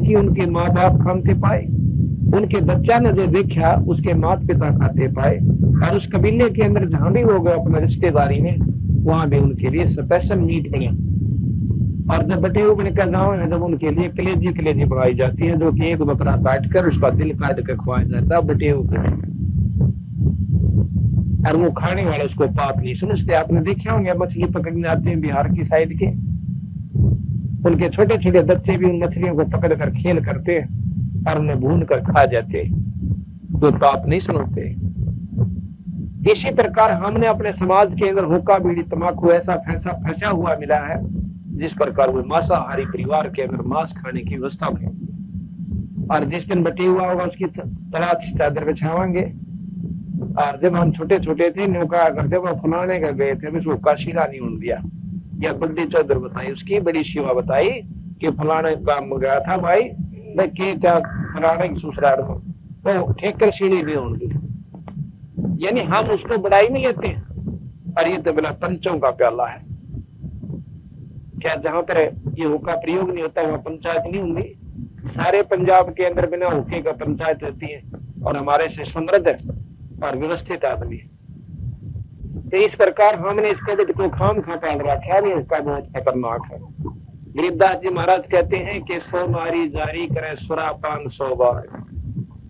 की उनके माँ बाप खाते पाए, उनके बच्चा ने जो देखा उसके माता पिता खाते पाए, और उस कबीले के अंदर जहां भी वो गए अपना रिश्तेदारी में, वहां भी उनके लिए स्पेशल मीट बने। और जब बटे हुए का गाँव है, जब उनके लिए कलेजी बनाई जाती है, जो कि एक बकरा काट कर उसका दिल काट कर खुआया जाता है बटे हुए, और वो खाने वाले उसको पाप नहीं समझते। आपने देखे होंगे मछली पकड़ने आते हैं बिहार की साइड के, उनके छोटे छोटे बच्चे भी उन मछलियों को पकड़ कर खेल करते हैं और उन्हें भून कर खा जाते, तो पाप नहीं समझते। इसी प्रकार हमने अपने समाज के अंदर हुक्का बीड़ी तंबाकू ऐसा फंसा हुआ मिला है, जिस प्रकार वो मांसाहारी परिवार के अंदर मांस खाने की व्यवस्था बने, और जिस दिन बटे हुआ होगा उसकी तलाश चादर बिछावांगे। और जब हम छोटे छोटे थे नौका करते वो फलाने का गए थे, उसको काशीरा नहीं उन दिया, या बड्डी चादर बताई, उसकी बड़ी सेवा बताई कि फलाने काम गया था भाई, के क्या फलाने की ससुराल में तो ठेकर सीढ़ी भी होंगी, यानी हम उसको बड़ाई में लेते हैं। और ये तो बिना पंचों का प्याला है, क्या जहां पर ये हुक्का प्रयोग नहीं होता वहां पंचायत नहीं होंगी? सारे पंजाब के अंदर बिना हुक्के का पंचायत रहती है, और हमारे से समृद्ध और व्यवस्थित आदमी। तो इस प्रकार हमने इसके लिए को खाम खा पाल रखा है, हुक्का बहुत खतरनाक है। गरीबदास जी महाराज कहते हैं कि 100 मारी जारी करे सुरापान 100 बार,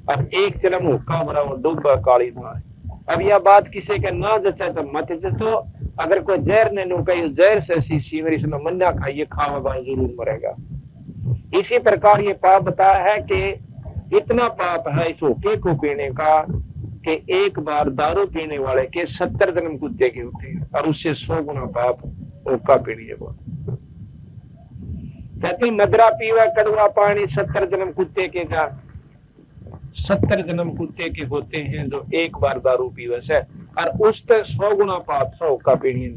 और एक चलम हुक्का भरा डूबा काली मार। अब यह बात किसी का ना जचा तो मत जचो, अगर कोई जहर ने नो कही जहर से शीशी मेरी सुनो मन्ना खाइए खावा जरूर मरेगा। इसी प्रकार ये पाप बताया है कि इतना पाप है इस हुक्के को पीने का कि एक बार दारू पीने वाले के 70 जन्म कुत्ते के होते हैं, और उससे 100 गुना पाप हुक्का पीने को। कहते मदरा पीवा कड़वा पानी 70 जन्म कुत्ते के जा, 70 जन्म कुत्ते के होते हैं जो एक बार दारू पीवे से, और उस पर 100 गुना पाप 100 हुक्का पीने।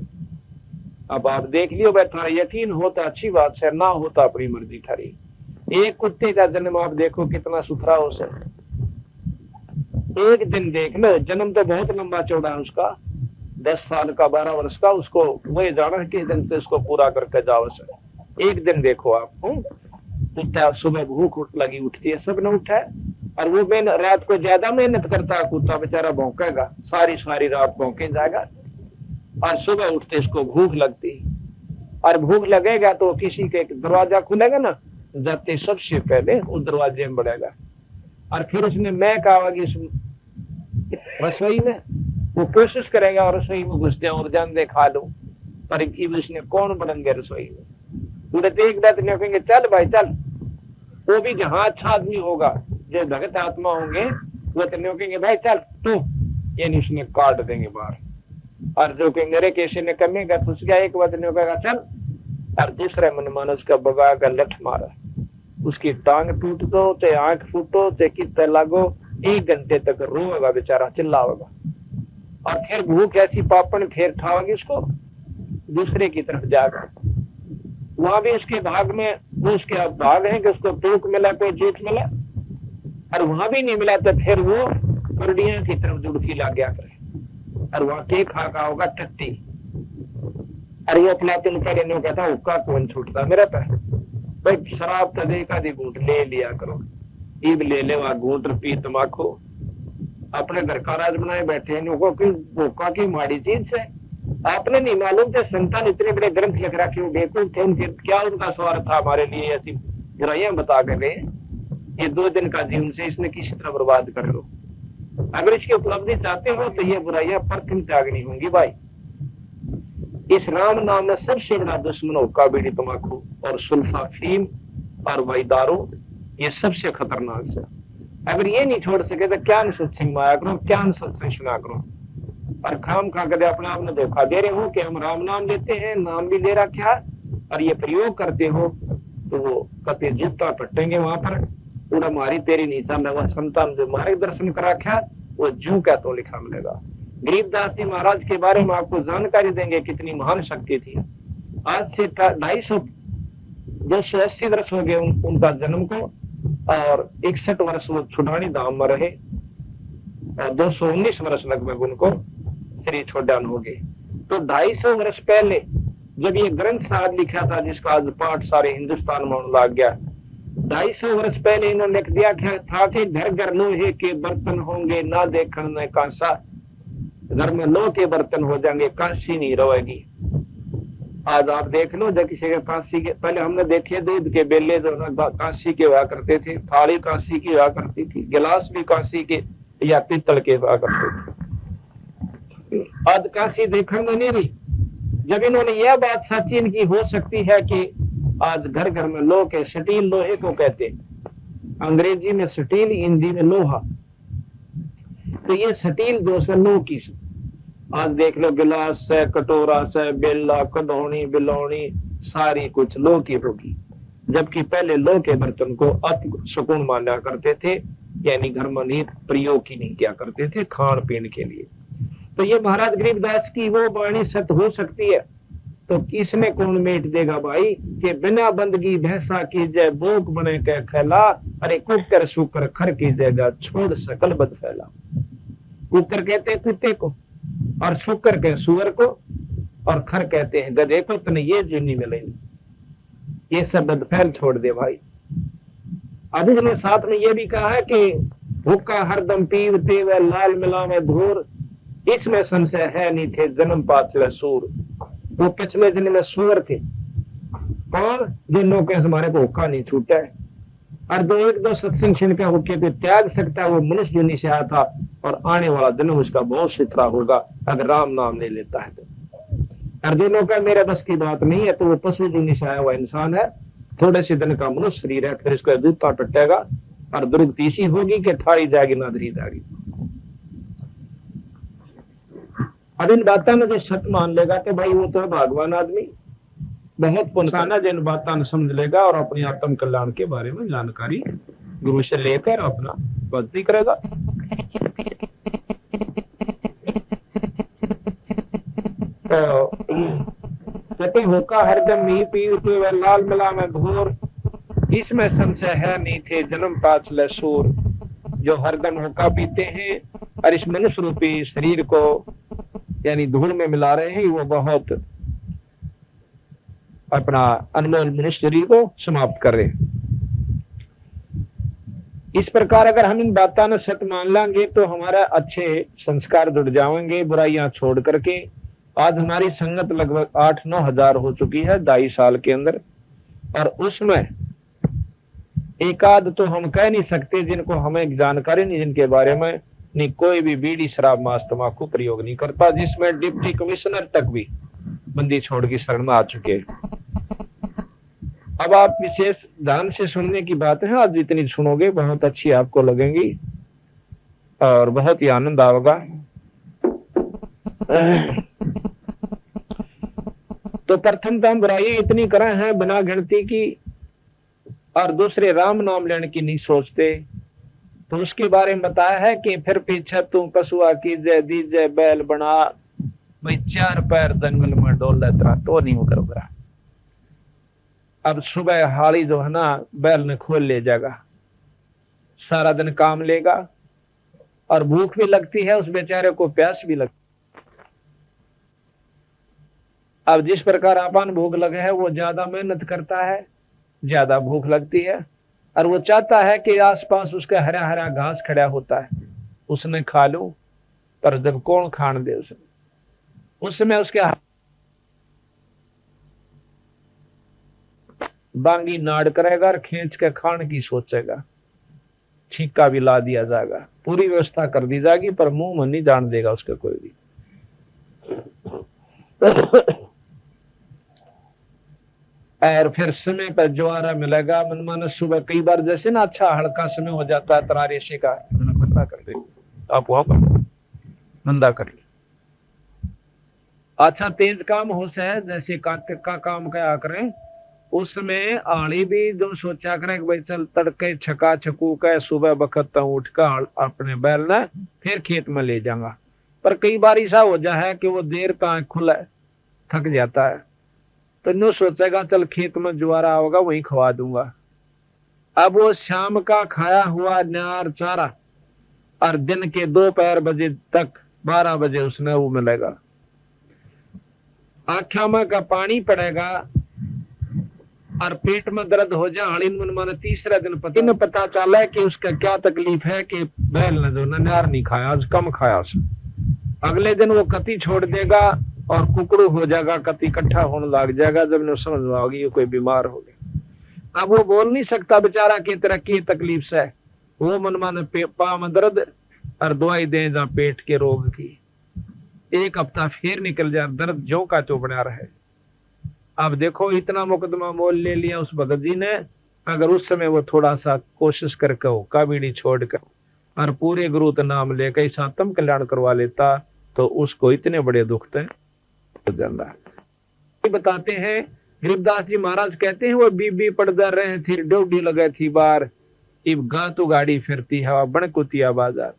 अब आप देख लियो बैठा, यकीन होता अच्छी बात है, ना होता अपनी मर्जी थारी। एक कुत्ते का जन्म आप देखो कितना सुथरा हो सकता, एक दिन देख लो, जन्म तो बहुत लंबा चौड़ा है उसका, 10 साल का 12 वर्ष का, उसको वही जाना कि दिन से उसको पूरा करके जाओ से। एक दिन देखो आप, कुत्ता सुबह भूख लगी उठती है, सब ने उठा है, और वो रात को ज्यादा मेहनत करता है कुत्ता बेचारा, भौंकेगा सारी रात भौंके जाएगा, और सुबह उठते इसको भूख लगती, और भूख लगेगा तो किसी के दरवाजा खुलेगा ना, जाते सबसे पहले उस दरवाजे में बढ़ेगा, और फिर उसने मैं कहा रसोई में वो कोशिश करेगा और रसोई में घुसते और जान दे खा लो, पर उसने कौन बनेंगे रसोई में, उड़ते एक बात नहीं कहेंगे चल भाई चल। वो भी जहां अच्छा आदमी होगा, जो भगत आत्मा होंगे, वो तो कहेंगे भाई चल तू, यानी उसने काट देंगे बाहर। और जो कहेंगे अरे कैसे ने कमेगा तो उसका एक बात नहीं कहेगा चल, और दूसरे मन मानस का बगा का लठ मारा, उसकी टांग टूट दो, ते आंख फूटो, ते कितने लागो, 1 घंटे तक रोएगा बेचारा, चिल्लाएगा, और फिर भूख ऐसी पापन फिर ठाओगे उसको, दूसरे की तरफ जाएगा। वहां भी उसके भाग में वो उसके भाग है कि उसको टूक मिला कोई जूठ मिला, और वहां भी नहीं मिला तो फिर वो कुर्डिया की तरफ जुड़की ला गया करे, और वहां के खा होगा टट्टी। अरे वो अपना तुम करे नो कहता हुक्का कौन छूटता मेरा पे भाई, शराब तो देखा दी घूट ले लिया करो, ईब ले ले वहां घूट पी तमाकू, अपने घर का राज बनाए बैठे हैं, हुक्का की माड़ी चीज से आपने नहीं मालूम थे। संतान इतने बड़े ग्रंथ लिख रखे हो, बेकूफ थे, उनके क्या उनका स्वार्थ था हमारे लिए ऐसी बुराइयां बता कर रहे। ये 2 दिन का जीवन से इसने किसी तरह बर्बाद कर लो, अगर इसकी उपलब्धि चाहते हो तो ये बुराइयां परखम त्यागनी होंगी भाई। इस राम नाम में सबसे बड़ा दुश्मन हुक्का बीड़ी तंबाकू और सुल्फा फीम और वही दारू, ये सबसे खतरनाक है। अगर ये नहीं छोड़ सके तो क्या सत्संग में आया करो, क्या सत्संग सुना करो, और खाम खा कर अपने आप में धोखा दे रहे हो कि हम राम नाम लेते हैं, नाम भी ले रखा, और ये प्रयोग करते हो तो वो कते जूता पटेंगे वहां पर, पूरा मारी तेरी नीचा में वह संतान जो मार्गदर्शन करा क्या वो जू क्या तो लिखा मिलेगा। गरीबदास जी महाराज के बारे में आपको जानकारी देंगे कितनी महान शक्ति थी। आज से 280 वर्ष हो गए उनका जन्म को, और 61 वर्ष वो छुड़ानी धाम में रहे, और 219 वर्ष लगभग उनको श्री छोड़ान हो गए। तो 250 वर्ष पहले जब ये ग्रंथ साहब लिखा था, जिसका आज पाठ सारे हिंदुस्तान में लग गया, 250 वर्ष पहले इन्होंने लिख दिया था कि घर घर लोहे के बर्तन होंगे, ना देखन न कांसा। घर में लोहे के बर्तन हो जाएंगे, कांसी नहीं रहेगी। आज आप देख लो, जब किसी के कांसी के, पहले हमने देखे दूध के बेले जो कांसी के हुआ करते थे, थाली कांसी की हुआ करती थी, गिलास भी कांसी के या पीतल के हुआ करते थे। आज कांसी देखने में नहीं रही। जब इन्होंने यह बात सच्ची इनकी हो सकती है कि आज घर घर में लोहे के, स्टील लोहे को कहते, अंग्रेजी में स्टील, हिंदी में लोहा। तो ये स्टील जो है लोह की, आज देख लो गिलास से, कटोरा से, बेला, कदौनी, बिलौनी, सारी कुछ लोह की होगी। जबकि पहले लोह के बर्तन को अति सुकून माना करते थे, यानी घर में नहीं प्रयोग की नहीं किया करते थे खान पीन के लिए। तो ये महाराज गरीबदास की वो वाणी सत्य हो सकती है। तो इसमें कौन मेट देगा भाई कि बिना बंदगी भैंसा की जय, बोक बने के खैला, अरे कुकर सुकर खर की जयगा, छोड़ सकल बद फैला। कुकर कहते हैं कुत्ते को, और शुक्र के सुअर को, और खर कहते हैं गधे को। तने ये जुनी मिलेगी, ये सब बदफैल छोड़ दे भाई। अभी मैंने साथ में ये भी कहा है कि भूखा हरदम पीवते व लाल मिलावे धूर, इसमें संशय है नहीं थे जन्म पाचले सूर। वो पिछले जन्म में सुअर थे, और जिन के हमारे को हुक्का नहीं छूटा है। और दो एक दो सत्संग क्षण का हुक्के पे त्याग सकता है, वो मनुष्य जुनी से आया था, और आने वाला जन्म उसका बहुत सुथरा होगा अगर राम नाम नहीं लेता है तो। और दोनों का मेरे बस की बात नहीं है, तो वो पशु जुनी से आया हुआ इंसान है, थोड़े से दिन का मनुष्य शरीर है, फिर इसको जूता पटेगा और दुर्गति ऐसी होगी कि ठारी जाएगी ना धरी जाएगी। अब इन बातों में जो सत्य मान लेगा तो भाई वो तो है भगवान आदमी, बहुत पुनखाना जिन बातों समझ लेगा और अपनी आत्म कल्याण के बारे में जानकारी गुरु से लेकर अपना भक्ति करेगा। तो कहते होका हरदम ही पीते व लाल मिला में घोर, इसमें संशय है नहीं थे जन्म पाचले सूर। जो हरदम होका पीते हैं और इस मनुष्य रूपी शरीर को यानी धूल में मिला रहे हैं, वो बहुत अपना अनमोल मनुष्य शरीर को समाप्त कर रहे हैं। इस प्रकार अगर हम इन बातों ने सत्य मान लेंगे तो हमारा अच्छे संस्कार जुड़ जाएंगे, बुराइयां छोड़ करके। आज हमारी संगत लगभग 8-9 हजार हो चुकी है 2.5 साल के अंदर, और उसमें एकाध तो हम कह नहीं सकते जिनको हमें जानकारी नहीं, जिनके बारे में नहीं कोई भी बीड़ी शराब मांस तंबाकू प्रयोग नहीं करता, जिसमें डिप्टी कमिश्नर तक भी बंदी छोड़ की शरण में आ चुके। अब आप विशेष ध्यान से सुनने की बात है, आज जितनी सुनोगे बहुत अच्छी आपको लगेंगी और बहुत ही आनंद आएगा। तो प्रथम तो हम बुराई इतनी करें हैं बिना गिनती की, और दूसरे राम नाम लेने की नहीं सोचते। तो उसके बारे में बताया है कि फिर पीछे तू पशुआ कीजे दीजे बैल बना, भाई 4 पैर जंगल में डोल तेरा तो नहीं होकर बरा। अब सुबह हाली जो है ना बैल ने खोल ले जाएगा, सारा दिन काम लेगा और भूख भी लगती है, उस बेचारे को प्यास भी लगती। अब जिस प्रकार अपन भूख लगे है वो ज्यादा मेहनत करता है, ज्यादा भूख लगती है, और वो चाहता है कि आसपास उसका हरा हरा घास खड़ा होता है उसने खा लो, पर जब कौन खान दे उसने, उस समय उसके बांगी नाड़ करेगा और खींच के खाने की सोचेगा, छींका भी ला दिया जाएगा, पूरी व्यवस्था कर दी जाएगी, पर मुंह में नहीं जान देगा उसका कोई भी। और फिर समय पर ज्वारा मिलेगा, मन माना सुबह कई बार जैसे ना अच्छा हल्का समय हो जाता है तरारे से का बंदा कर दे, आप वहां पर बंदा कर ले। अच्छा तेज काम हो से जैसे कार्तिक का काम क्या करें, उसमें आड़ी भी जो सोचा करें कि भाई चल तड़के छका छकू का सुबह वक्त उठ कर अपने बैल ने फिर खेत में ले जाऊंगा, पर कई बार ऐसा हो जाए कि वो देर का खुला थक जाता है, तो नो सोचेगा चल खेत में ज्वारा होगा वहीं खवा दूंगा। अब वो शाम का खाया हुआ नार चारा और दिन के 2 बजे तक 12 बजे उसने वो मिलेगा, आँखों में का पानी पड़ेगा और पेट में दर्द हो जा हड़ीन मन माने तीसरा दिन पता चला कि उसका क्या तकलीफ है कि बैल ने जो ननिहार नहीं खाया, आज कम खाया उसने। अगले दिन वो कति छोड़ देगा और कुकड़ू हो जाएगा, कति इकट्ठा होने लग जाएगा। जब ने समझ में आएगी ये कोई बीमार हो गया। अब वो बोल नहीं सकता बेचारा की तरह की तकलीफ से, वो मन माने पाँव में दर्द और दवाई दे जहाँ पेट के रोग की। एक हफ्ता फिर निकल जाए, दर्द जो का तो बना रहे। अब देखो इतना मुकदमा मोल ले लिया उस भगत जी ने। अगर उस समय वो थोड़ा सा कोशिश करके हो काबीड़ी छोड़कर और पूरे गुरु का नाम लेकर इस आत्म कल्याण करवा लेता तो उसको इतने बड़े दुख थे बताते हैं। गरीबदास जी महाराज कहते हैं वो बीबी पड़दा रहे थी, ड्यूटी लगे थी बार, इब गातु गाड़ी फिरती हवा बणकुतिया बाजार।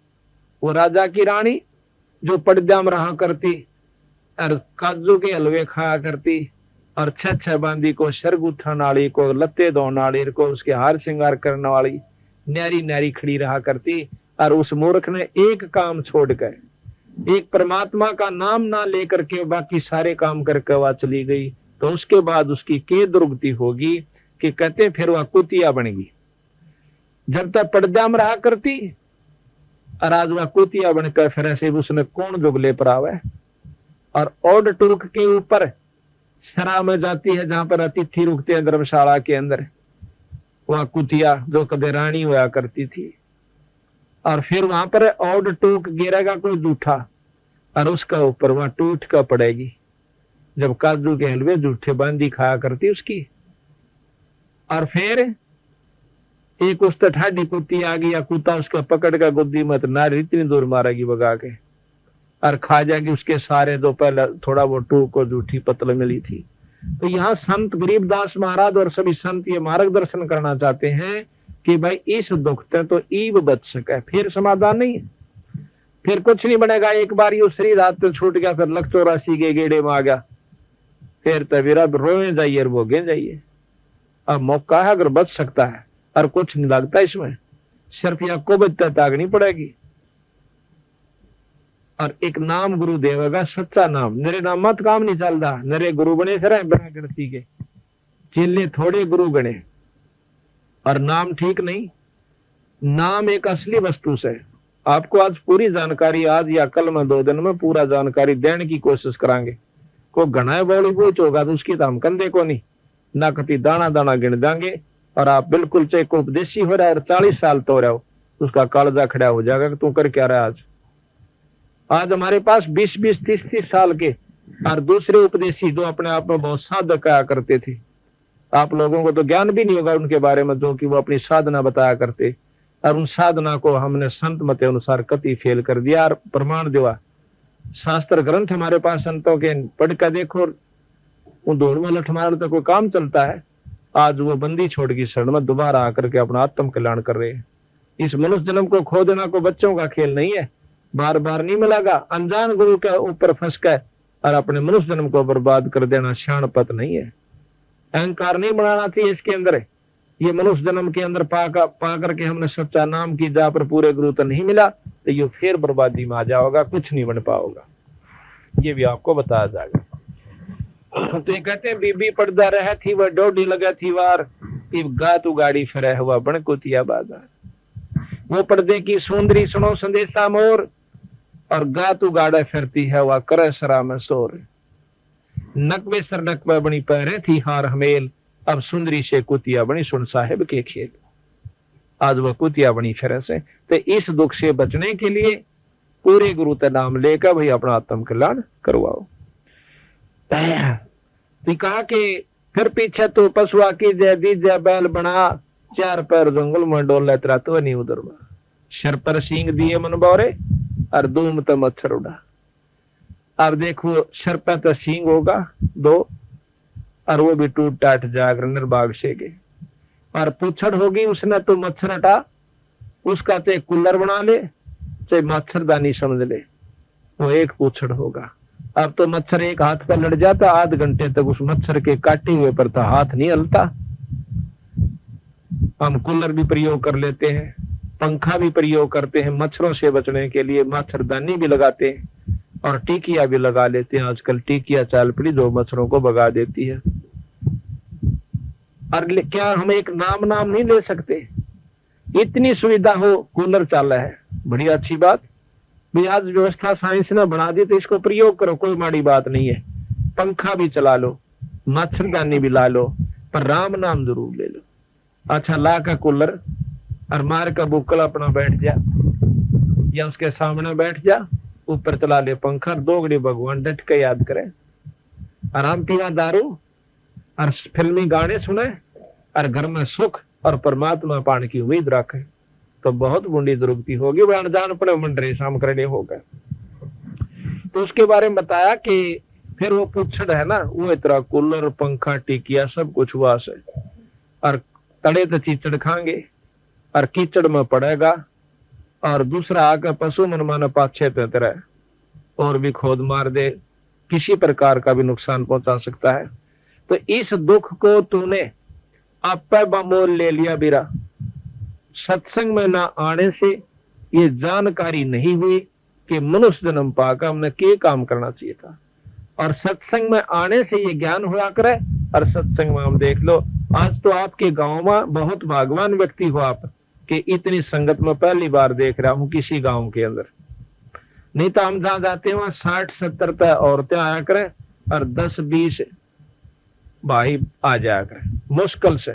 वो राजा की रानी जो पर्दा में रहा करती और काजू के हलवे खाया करती और छह बांदी को शरगुथन वाली को लत्ते धोने वाली को उसके हार श्रृंगार करने वाली न्यारी न्यारी खड़ी रहा करती। और उस मूर्ख ने एक काम छोड़कर, एक परमात्मा का नाम ना लेकर के बाकी सारे काम करके वह चली गई। तो उसके बाद उसकी के दुर्गति होगी कि कहते फिर वह कुतिया बनेगी। जब तक पर्दा में रहा करती और आज वह कुतिया बनकर फिर ऐसे उसने कौन जुगले पर आवे। और ओड टूक के ऊपर सरा में जाती है जहां पर अतिथि रुकते हैं धर्मशाला के अंदर, वह कुतिया जो कभी रानी हुआ करती थी। और फिर वहां पर ओड टूक गिरेगा कोई जूठा और उसका ऊपर वहां टूट का पड़ेगी। जब काजू के हलवे जूठे बांदी खाया करती उसकी। और फिर एक उस ठाडी कुत्ती आ गई या कुत्ता उसका पकड़ का गुद्दी मत नारी इतनी दूर मारेगी भगा के और खा जाएगी उसके सारे जो पहले थोड़ा वो टूक और जूठी पतल मिली थी। तो यहाँ संत गरीबदास महाराज और सभी संत ये मार्गदर्शन करना चाहते हैं कि भाई इस दुख से तो ईव बच सके, फिर समाधान नहीं है, फिर कुछ नहीं बनेगा। एक बार ये शरीर हाथ से छूट गया, फिर लख 84 के गेड़े में आ गया, फिर तबीरा रोए जाइए और भोगे जाइए। अब मौका है अगर बच सकता है और कुछ नहीं लगता इसमें, सिर्फ या को बचता तागनी पड़ेगी। और एक नाम गुरु देवेगा, सच्चा नाम। नरे नाम मत काम नहीं चलता, नरे गुरु बने फिर बिना गिनती के, चेले थोड़े गुरु गणे और नाम ठीक नहीं। नाम एक असली वस्तु से आपको आज पूरी जानकारी, आज या कल में 2 दिन में पूरा जानकारी देने की कोशिश करांगे। को घना बोली कुछ होगा तो उसकी तो हम कंधे को नहीं ना कभी दाना दाना गिन देंगे। और आप बिल्कुल चाहे को उपदेशी हो रहा है 40 साल तो रहे हो, उसका कालजा खड़ा हो जाएगा कि तू कर क्या रहा है। आज हमारे पास 20-20, 30-30 साल के और दूसरे उपदेशी जो अपने आप में बहुत साधक आया करते थे। आप लोगों को तो ज्ञान भी नहीं होगा उनके बारे में, जो कि वो अपनी साधना बताया करते और उन साधना को हमने संत मत अनुसार कति फेल कर दिया और प्रमाण दिया। शास्त्र ग्रंथ हमारे पास संतों के पढ़ कर देखो, वो दौड़ में लठ मार तो कोई काम चलता है। आज वो बंदी छोड़ की शरण में दोबारा आकर के अपना आत्म कल्याण कर रहे हैं। इस मनुष्य जन्म को खो देना को बच्चों का खेल नहीं है, बार बार नहीं मिलेगा। अनजान गुरु के ऊपर फंस कर और अपने मनुष्य जन्म को बर्बाद कर देना शानपत नहीं है। अहंकार नहीं बनाना चाहिए इसके अंदर। ये मनुष्य जन्म के अंदर पा करके हमने सच्चा नाम की जा पर पूरे गुरु तो नहीं मिला तो ये फिर बर्बादी में आ जाओगा, कुछ नहीं बन पाओगा। ये भी आपको बताया जाएगा। तो ये कहते हैं बीबी पर्दा रह थी वह डोडी लगा थी वार, इब गातु गाड़ी फिर हुआ बणकुतिया बाजार। वो पर्दे की सुंदरी सुनो संदेशा मोर और गातु गाड़ा फिरती है वह करे सरा में सोर। नकबे सर नकबे बनी पैरे थी हार हमेल, अब सुंदरी से कुतिया बनी सुन साहेब के खेल। आज वह कुतिया बनी फिर से। तो इस दुख से बचने के लिए पूरे गुरु का नाम लेकर भाई अपना आत्म कल्याण करवाओ। तो कहा कि फिर पीछे तो पशुआ की जय दीजय बैल बना, 4 पैर जंगल में डोल तेरा तो नहीं उधर में, सर पर सींग दिए मन बोरे और दूम तो मच्छर उड़ा। अब देखो सर पर तो सींग होगा 2 और वो भी टूट टाट जाकर निर्भाग से गए। और पूछड़ होगी उसने तो मच्छर हटा, उसका चाहे कुल्लर बना ले चाहे मच्छरदानी समझ ले, वो एक पूछड़ होगा। अब तो मच्छर एक हाथ पर लड़ जाता, आध घंटे तक उस मच्छर के काटे हुए पर तो हाथ नहीं हलता। हम कूलर भी प्रयोग कर लेते हैं, पंखा भी प्रयोग करते हैं मच्छरों से बचने के लिए, मच्छरदानी भी लगाते हैं और टीकिया भी लगा लेते हैं। आजकल टीकिया चाल पड़ी जो मच्छरों को भगा देती है। और क्या हम एक नाम नहीं ले सकते? इतनी सुविधा हो, कूलर चाला है, बड़ी अच्छी बात भी। आज व्यवस्था साइंस ने बना दी तो इसको प्रयोग करो, कोई माड़ी बात नहीं है। पंखा भी चला लो, मच्छरदानी भी ला लो, पर राम नाम जरूर ले लो। अच्छा, ला का कूलर और मार का बुक्कल अपना बैठ जा, या उसके सामने बैठ जा, ऊपर चला ले पंखा, 2 घड़ी भगवान डट के याद करे, आराम पीना दारू और फिल्मी गाने सुने, और घर में सुख और परमात्मा पाने की उम्मीद रखे, तो बहुत बूंदी जरूरती होगी। वह अनजान पड़े मंडरे शाम करने होगा। तो उसके बारे में बताया कि फिर वो पूछड़ है ना, वो इतना कूलर पंखा टिकिया सब कुछ हुआ से, और तड़े तो चीचड़ खाएंगे और कीचड़ में पड़ेगा, और दूसरा आकर पशु मन माना पाछे पे तरह और भी खोद मार दे, किसी प्रकार का भी नुकसान पहुंचा सकता है। तो इस दुख को तूने आपे बमोल ले लिया बीरा। सत्संग में ना आने से ये जानकारी नहीं हुई कि मनुष्य जन्म पाकर हमने क्या काम करना चाहिए था, और सत्संग में आने से ये ज्ञान हुआ करे। और सत्संग में हम देख लो, आज तो आपके गांव में बहुत भाग्यवान व्यक्ति हो आप, कि इतनी संगत में पहली बार देख रहा हूं किसी गांव के अंदर। नहीं तो हम जहां जाते हैं वहां 60-70 तक औरतें आया करें और 10-20 भाई आ जाया करें मुश्किल से,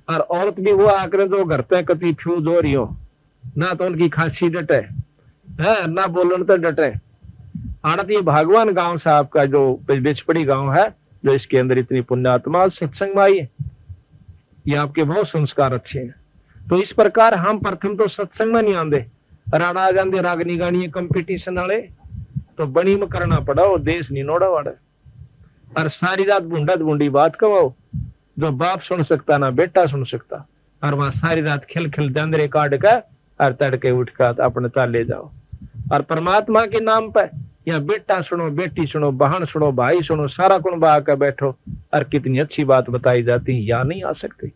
और औरत भी वो आकर जो घर पे कति फ्यूज हो रही हो, ना तो उनकी खांसी डटे है, ना बोलन तो डटे। आनत ये भगवान गांव साहब का जो बिछपड़ी गांव है, जो इसके अंदर इतनी पुण्यात्मा सत्संग में आई है, ये आपके बहुत संस्कार अच्छे हैं। तो इस प्रकार हम प्रथम तो सत्संग में नहीं आंदे, राणा आ जाते रागनी गानी कंपटीशन वाले, तो बनी में करना पड़ा, वो देश नहीं नोड़ा वाड़ा, और सारी रात बूंडा बूंडी बात कहो, जो बाप सुन सकता ना बेटा सुन सकता, और वहां सारी रात खिल खिल दंदरे काट कर और तड़के उठ कर अपने ताल ले जाओ। और परमात्मा के नाम पर या बेटा सुनो, बेटी सुनो, बहन सुनो, भाई सुनो, सारा कुनबा आकर बैठो, और कितनी अच्छी बात बताई जाती है, या नहीं आ सकती।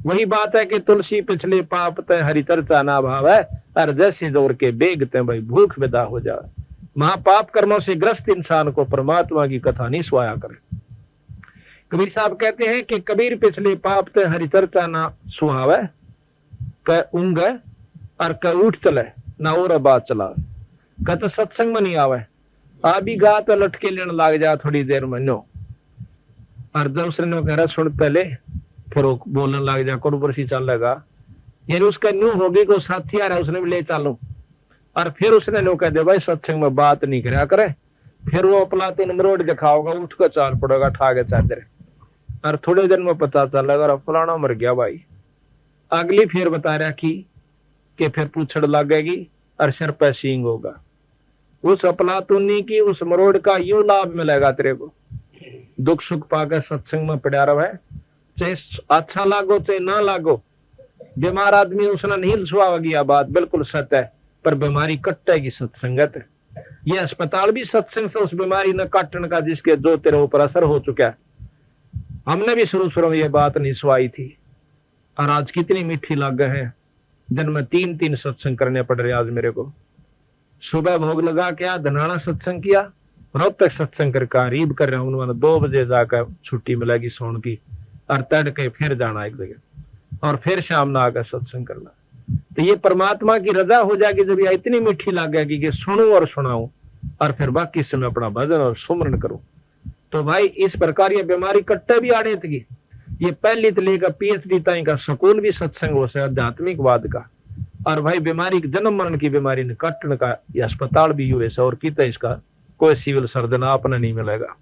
वही बात है कि तुलसी पिछले पाप तय हरि चर्चा ना भाव है, और जैसे जोर के बेगते भाई भूख विदा हो जाए। महापाप कर्मों से ग्रस्त इंसान को परमात्मा की कथा नहीं सुहाया करे। कबीर साहब कहते हैं कि कबीर पिछले पाप तय हरि चर्चा ना सुहावे, क ऊंग और क उठ चले ना और बात चला, क तो सत्संग में नहीं आवे, आ भी गा तो लटके लेने लग जा थोड़ी देर में नो, और दूसरे कह रहा सुन पहले, फिर वो बोलने लग जा कुर्बरसी चल लगा, यानी उसका न्यू होगी को साथी आ रहा है उसने भी ले चालू, और फिर उसने लोग कह दे भाई सत्संग में बात नहीं करा करे, फिर वो अपना 3 मरोड़ दिखाओगा, उठ कर चाल पड़ेगा ठागे चादर, और थोड़े दिन में पता चलेगा फलाना मर गया भाई। अगली फिर बता रहा कि फिर पूछड़ लगेगी और सिर पे सींग होगा। उस अपलातुनी की उस मरोड़ का यूं लाभ मिलेगा तेरे को, दुख सुख पाकर सत्संग में पड़ा रहे, चाहे अच्छा लागो चाहे ना लागो। बीमार आदमी उसने नहीं सुहागी बात बिल्कुल सत्य है, पर बीमारी कटेगी सत्संगत है। ये अस्पताल भी सत्संग से उस बीमारी न काटन का जिसके जो तेरे ऊपर असर हो चुका है। हमने भी शुरू में ये बात नहीं सुहाई थी, और आज कितनी मीठी लग गए हैं। दिन में 3-3 सत्संग करने पड़ रहे आज मेरे को। सुबह भोग लगा के धनाना सत्संग किया, रोहतक सत्संग कर रीब कर रहा हूं, 2 बजे जाकर छुट्टी मिलेगी सोन की, और तड़के फिर जाना एक जगह, और फिर शाम में आकर सत्संग करना। तो ये परमात्मा की रजा हो जाएगी जब ये इतनी मीठी लगेगी कि सुनूं और सुनाऊं, और फिर बाकी समय अपना भजन और सुमरन करूं। तो भाई इस प्रकार ये बीमारी कट्टे भी आड़े थी। ये पहली तो लेकर PhD तक का सकून भी सत्संग हो से आध्यात्मिकवाद का, और भाई बीमारी जन्म मरण की बीमारी ने कटन का ये अस्पताल भी हुए से, और कितना इसका कोई सिविल सर्जन आपने नहीं मिलेगा।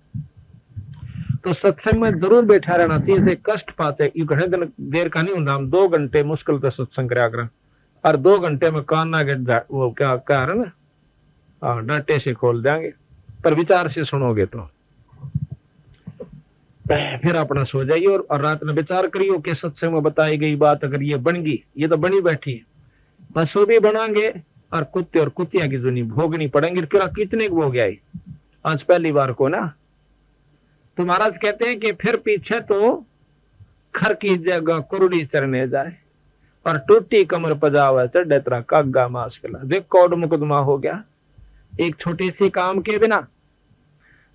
तो सत्संग में जरूर बैठा रहना चाहिए। कष्ट पाते घने दिन देर का नहीं होता, हम 2 घंटे मुश्किल से सत्संग करा करें, और 2 घंटे में कान ना वो क्या कह रहे ना, डांटे से खोल देंगे, पर विचार से सुनोगे तो फिर अपना सो जाइए, और रात में विचार करियो कि सत्संग में बताई गई बात अगर ये बन गई, ये तो बनी बैठी है, पशु भी बनाएंगे और कुत्ते और कुतिया की जुनी भोगनी पड़ेंगे। कितने भोग आई आज पहली बार को ना। तो महाराज कहते हैं कि फिर पीछे तो खर की जगह कुरुड़ी चरने जाए, और टूटी कमर पजावा चढ़े तरह कागा मास कला। देख कोड मुकदमा हो गया। एक छोटी सी काम के बिना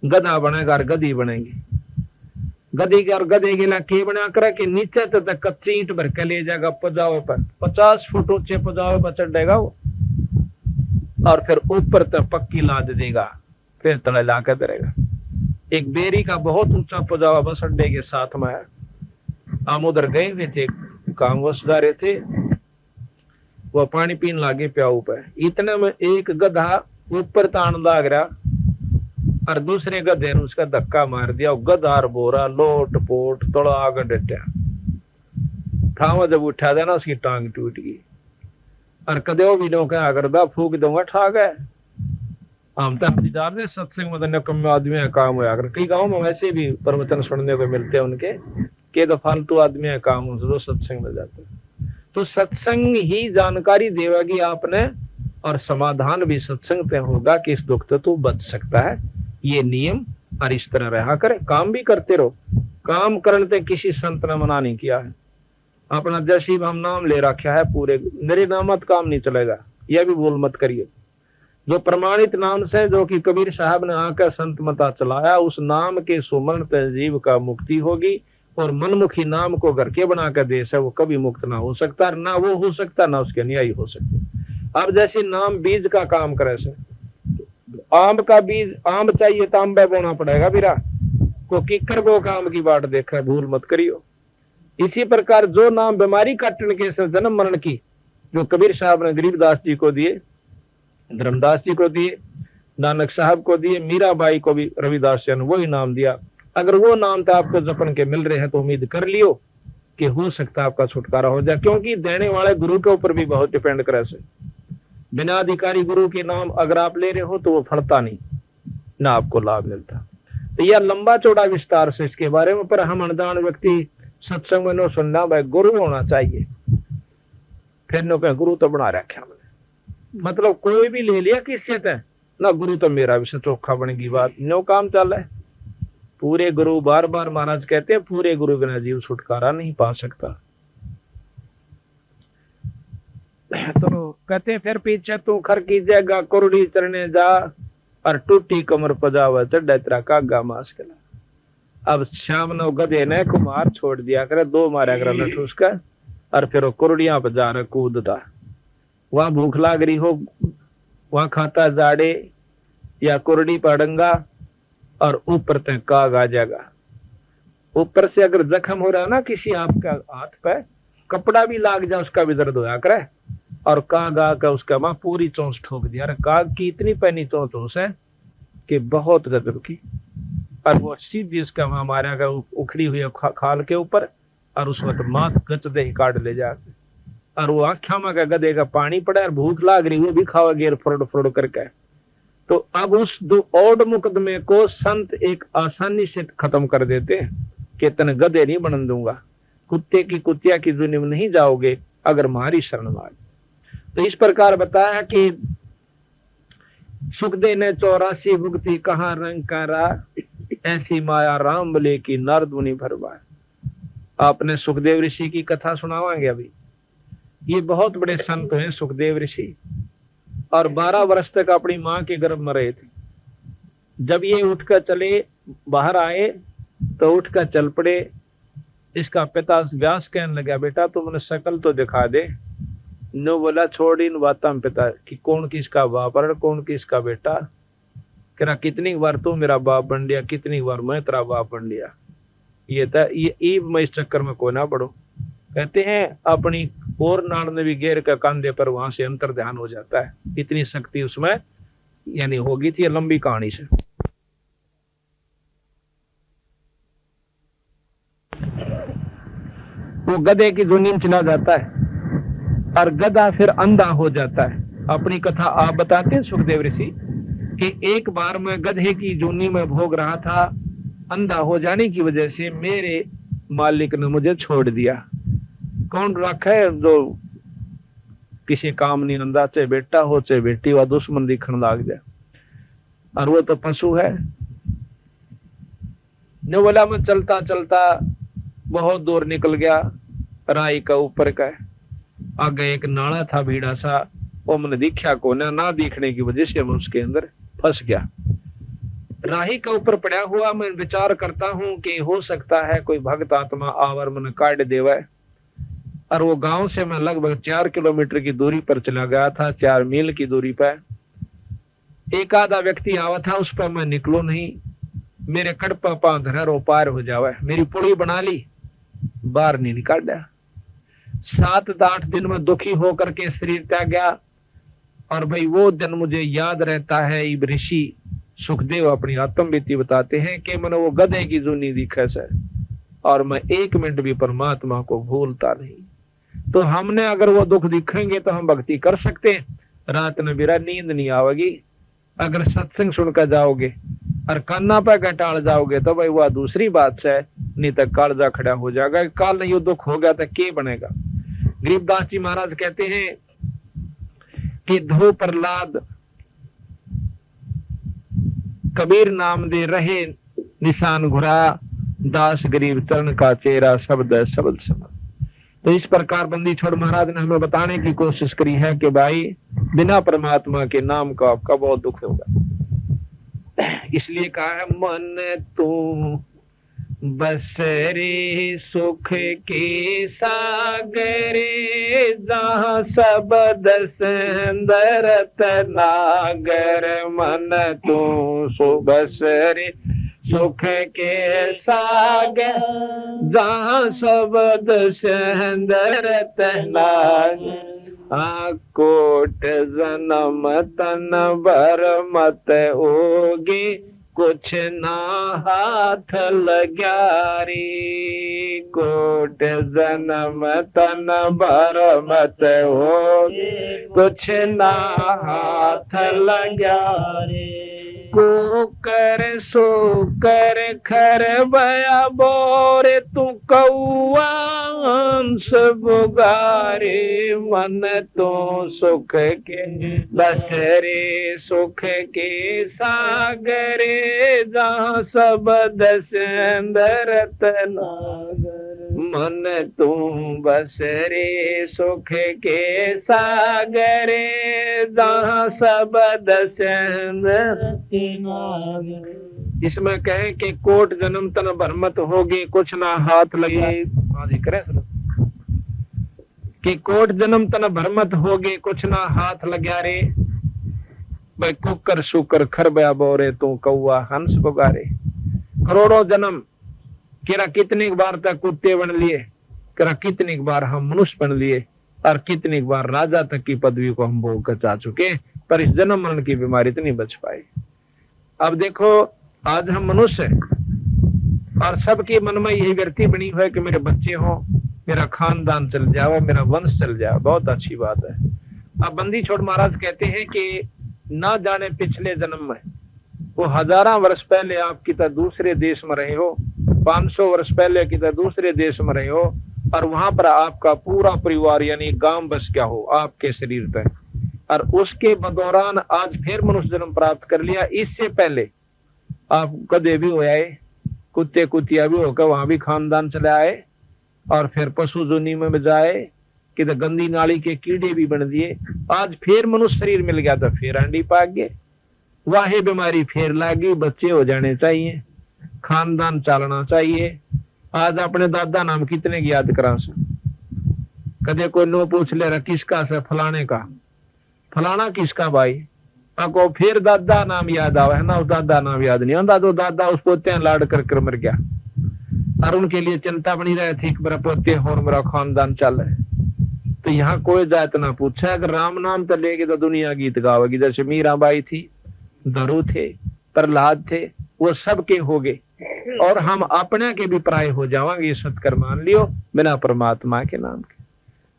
गधा बनेगा और गधी बनेगी। गधे के और गधे के के बना कर के नीचे तक कच्ची ईंट भर के ले जाएगा पजावे पर, 50 फुट ऊंचे पजावे पर चढ़ेगा वो, और फिर ऊपर तक पक्की लाद देगा, फिर तले ला कर धरेगा। एक बेरी का बहुत ऊंचा पजावा बस अड्डे के साथ में है। हम उधर गए हुए थे, काम वश जा रहे थे, वो पानी पीने लागे प्याऊ पे, इतने में एक गधा ऊपर तान लाग रहा और दूसरे गधे ने उसका धक्का मार दिया। गधा बोरा लोट पोट थोड़ा आगे डटा, ठावा जब उठा देना उसकी टांग टूट गई। और कदे भी लोग अगर दा फूक दूंगा ठा गए। हम तो इंतजार सत्संग में कम आदमी है काम हुआ कर, कई गाँव में वैसे भी प्रवचन सुनने को मिलते हैं उनके के तो फालतू आदमी है काम जो सत्संग में जाते। तो सत्संग ही जानकारी देगी आपने, और समाधान भी सत्संग पे होगा कि इस दुख तो बच सकता है। ये नियम और इस तरह रहा करे, काम भी करते रहो। काम करने किसी संत ने मना नहीं किया है। अपना जैसी हम नाम ले रखा है पूरे, मेरे नामत काम नहीं चलेगा, यह भी भूल मत करिए। जो प्रमाणित नाम से, जो कि कबीर साहब ने आकर संत मता चलाया, उस नाम के सुमरण जीव का मुक्ति होगी। और मनमुखी नाम को घर के बनाकर देश है, वो कभी मुक्त ना हो सकता, ना वो हो सकता, ना उसके न्यायी हो सकते। अब जैसे नाम बीज का काम करे से, आम का बीज आम चाहिए तो आम बोना पड़ेगा बिरा को, किकर को काम की बाट देखा, भूल मत करियो। इसी प्रकार जो नाम बीमारी काटने के जन्म मरण की, जो कबीर साहब ने गरीबदास जी को दिए, धर्मदास जी को दिए, नानक साहब को दिए, मीराबाई को भी रविदास जी ने वही नाम दिया। अगर वो नाम तो आपको जपन के मिल रहे हैं तो उम्मीद कर लियो कि हो सकता है आपका छुटकारा हो जाए, क्योंकि देने वाले गुरु के ऊपर भी बहुत डिपेंड करे से। बिना अधिकारी गुरु के नाम अगर आप ले रहे हो तो वो फलता नहीं, ना आपको लाभ मिलता। तो यह लंबा चौड़ा विस्तार से इसके बारे में, पर हम अनजान व्यक्ति सत्संग में सुनना भाई गुरु होना चाहिए, फिर नो कह गुरु तो बना रखा मैंने, मतलब कोई भी ले लिया किससे तय ना, गुरु तो मेरा विषय चोखा बनेगी बात, नो काम चल है। पूरे गुरु, बार बार महाराज कहते हैं, पूरे गुरु बिना जीव छुटकारा नहीं पा सकता। तो कहते फिर पीछे तू खर की जगह कुरड़ी चरने जा, और टूटी कमर पजावा चढ़ा तेरा कागा मास गला। अब शाम नो गधे ने कुमार छोड़ दिया करे, 2 मारा कर लठ उसका, और फिर वो कुरड़ियां पर जा रहा कूदता। वहां भूख लाग रही हो, वहां खाता जाड़े या कुरड़ी पड़ंगा, और ऊपर तक काग आ जाएगा। ऊपर से अगर जख्म हो रहा ना किसी आपका हाथ पे, कपड़ा भी लाग जाए उसका भी दर्द होया करे, और काग आकर उसका मां पूरी चोंच ठोक दिया। काग की इतनी पैनी चोंच है कि बहुत गजब की, और वो सीधी इसका वहां मारा गया उखड़ी हुई खाल के ऊपर, और उस वक्त माथ गच दे ही काट ले जाते। और वो आख्या में का गधे का पानी पड़ा, और भूख लाग रही, वो भी खावा गेर फरोड़ फरोड़ करके। तो अब उस ओड मुकदमे को संत एक आसानी से खत्म कर देते हैं कि तन गधे नहीं बन दूंगा, कुत्ते की कुतिया की जुनी में नहीं जाओगे अगर मारी शरण मार। तो इस प्रकार बताया कि सुखदेव ने 84 भुगती कहा रंग करा, ऐसी माया राम बले की नारद मुनि भरवा। आपने सुखदेव ऋषि की कथा सुनावांगे अभी। ये बहुत बड़े संत हैं सुखदेव ऋषि, और 12 वर्ष तक अपनी मां के गर्भ में रहे थे। जब ये उठकर चले बाहर आए तो उठकर चल पड़े। इसका पिता व्यास कहने लगा, बेटा तुम मुझे शकल तो दिखा दे। नो बोला छोड़ इन बातों में पिता कि कौन किसका बाप और कौन किसका बेटा। कह रहा कितनी बार तू मेरा बाप बन लिया, कितनी बार मैं तेरा बाप बन लिया। ये मैं इस चक्कर में कोई ना पड़ो। कहते हैं अपनी और नाड़ ने भी घेर का कंधे पर, वहां से अंतर ध्यान हो जाता है, इतनी शक्ति उसमें यानी होगी थी। लंबी कहानी से वो गधे की जुनी चला जाता है, और गधा फिर अंधा हो जाता है। अपनी कथा आप बताते हैं सुखदेव ऋषि कि एक बार मैं गधे की जूनी में भोग रहा था, अंधा हो जाने की वजह से मेरे मालिक ने मुझे छोड़ दिया। कौन रखा है जो किसी काम नहीं अंधा, चाहे बेटा हो चाहे बेटी, वह दुश्मन दिखने लग जाए, और वो तो पशु है। ने बोला मैं चलता चलता बहुत दूर निकल गया, राई का ऊपर का आगे एक नाला था भीड़ा सा, वो मैंने दिखा को ना दिखने की वजह से मैं उसके अंदर फंस गया। राही के ऊपर पड़ा हुआ मैं विचार करता हूं कि हो सकता है कोई भक्त आत्मा आवर मन काट देवे। और वो गांव से मैं लगभग 4 किलोमीटर की दूरी पर चला गया था, 4 मील की दूरी पर। एक आधा व्यक्ति आवा था, उस पर मैं निकलो नहीं, मेरे कड़पा पांव धरा रो पार हो जावे। मेरी पुड़ी बना ली, बाहर नहीं निकाला। 7-8 दिन में दुखी होकर के शरीर त्याग गया। और भाई वो दिन मुझे याद रहता है। ऋषि सुखदेव अपनी आत्मबीती बताते हैं कि मैंने वो गधे की जूनी दिखा से, और मैं 1 मिनट भी परमात्मा को भूलता नहीं। तो हमने अगर वो दुख दिखेंगे तो हम भक्ति कर सकते हैं। रात में मेरा नींद नहीं आवेगी। अगर सत्संग सुनकर जाओगे और कान्ना पे घटाल जाओगे तो भाई वह दूसरी बात है, नहीं तो कालजा खड़ा हो जाएगा। काल नहीं दुख हो गया तो क्या बनेगा। गरीबदास जी महाराज कहते हैं कि धो प्रहलाद कबीर नाम दे रहे निशान घुरा, दास गरीब चरण का चेहरा शब्द शब्द शब्द। तो इस प्रकार बंदी छोड़ महाराज ने हमें बताने की कोशिश करी है कि भाई बिना परमात्मा के नाम का आपका बहुत दुख होगा। इसलिए कहा है मन तू बसरे सुख के सागरे, जहाँ सब दरत नागर। मन तू बसरे सुख के सागर, जहाँ सब दरत नागर। कोट जन्म तन भर मत होगी, कुछ ना हाथ लग्या रे। कोट जन्म तन भर मत होगी, कुछ ना हाथ लग्या रे। को कर सो कर खर बया बोरे, तू कौआ हंस बुगारे। मन तो सुख के बसरे सुख के सागरे, जहाँ सब दरत नागर। मन तू बसरे सुख के सागरे, जहाँ सब दरत नागर। इसमें कहे कि कोट जन्म तन भरमत होगी, कुछ ना हाथ लगे। कि कोट जन्म तन भरमत होगे, कुछ ना हाथ लग्या रे। भाई कुकर शुकर खरबया बोरे, तू कौआ हंस पुकारे। करोड़ों जन्म किरा कितनी बार तक कुत्ते बन लिए, किरा कितनी बार हम मनुष्य बन लिए, और कितनी बार राजा तक की पदवी को हम भोग कर जा चुके, पर इस जन्म मरण की बीमारी तो नहीं बच पाए। अब देखो आज हम मनुष्य और सबके मन में यही व्यक्ति बनी हुई है कि मेरे बच्चे हो, मेरा खानदान चल जाओ, मेरा वंश चल जाओ। बहुत अच्छी बात है। अब बंदी छोड़ महाराज कहते हैं कि ना जाने पिछले जन्म में वो 1000 वर्ष पहले आप कितना दूसरे देश में रहे हो, 500 वर्ष पहले कितना दूसरे देश में रहे हो, और वहां पर आपका पूरा परिवार यानी गांव बस क्या हो आपके शरीर पर, और उसके दौरान आज फिर मनुष्य जन्म प्राप्त कर लिया। इससे पहले आप कदे भी हो आए, कुत्ते कुतिया भी होकर वहां भी खानदान चले आए, और फिर पशु जोनी में जाए कि तो गंदी नाली के कीड़े भी बन दिए। आज फिर मनुष्य शरीर मिल गया तो फिर अंडी पाक गए, वाहे बीमारी फिर लागी। बच्चे हो जाने चाहिए, खानदान चलना चाहिए। आज अपने दादा नाम कितने की याद करा से, कदे कोई नो पूछ ले रहा किसका से, फलाने का। फलाना किसका भाई, को फिर दादा नाम याद आवा है ना, उस दादा नाम याद नहीं आता। तो दादा उस पोते लाड कर मर गया, और उनके लिए चिंता बनी रहे थी कि मेरा पोते और मेरा खानदान चल रहा है। तो यहाँ कोई जात ना पूछा, अगर राम नाम तो लेगी तो दुनिया गीत गावेगी। जैसे मीराबाई थी, धरू थे, प्रहलाद थे, वो सबके हो गए, और हम अपने के भी प्राय हो जावांगे। ये सत्कर मान लियो बिना परमात्मा के नाम के।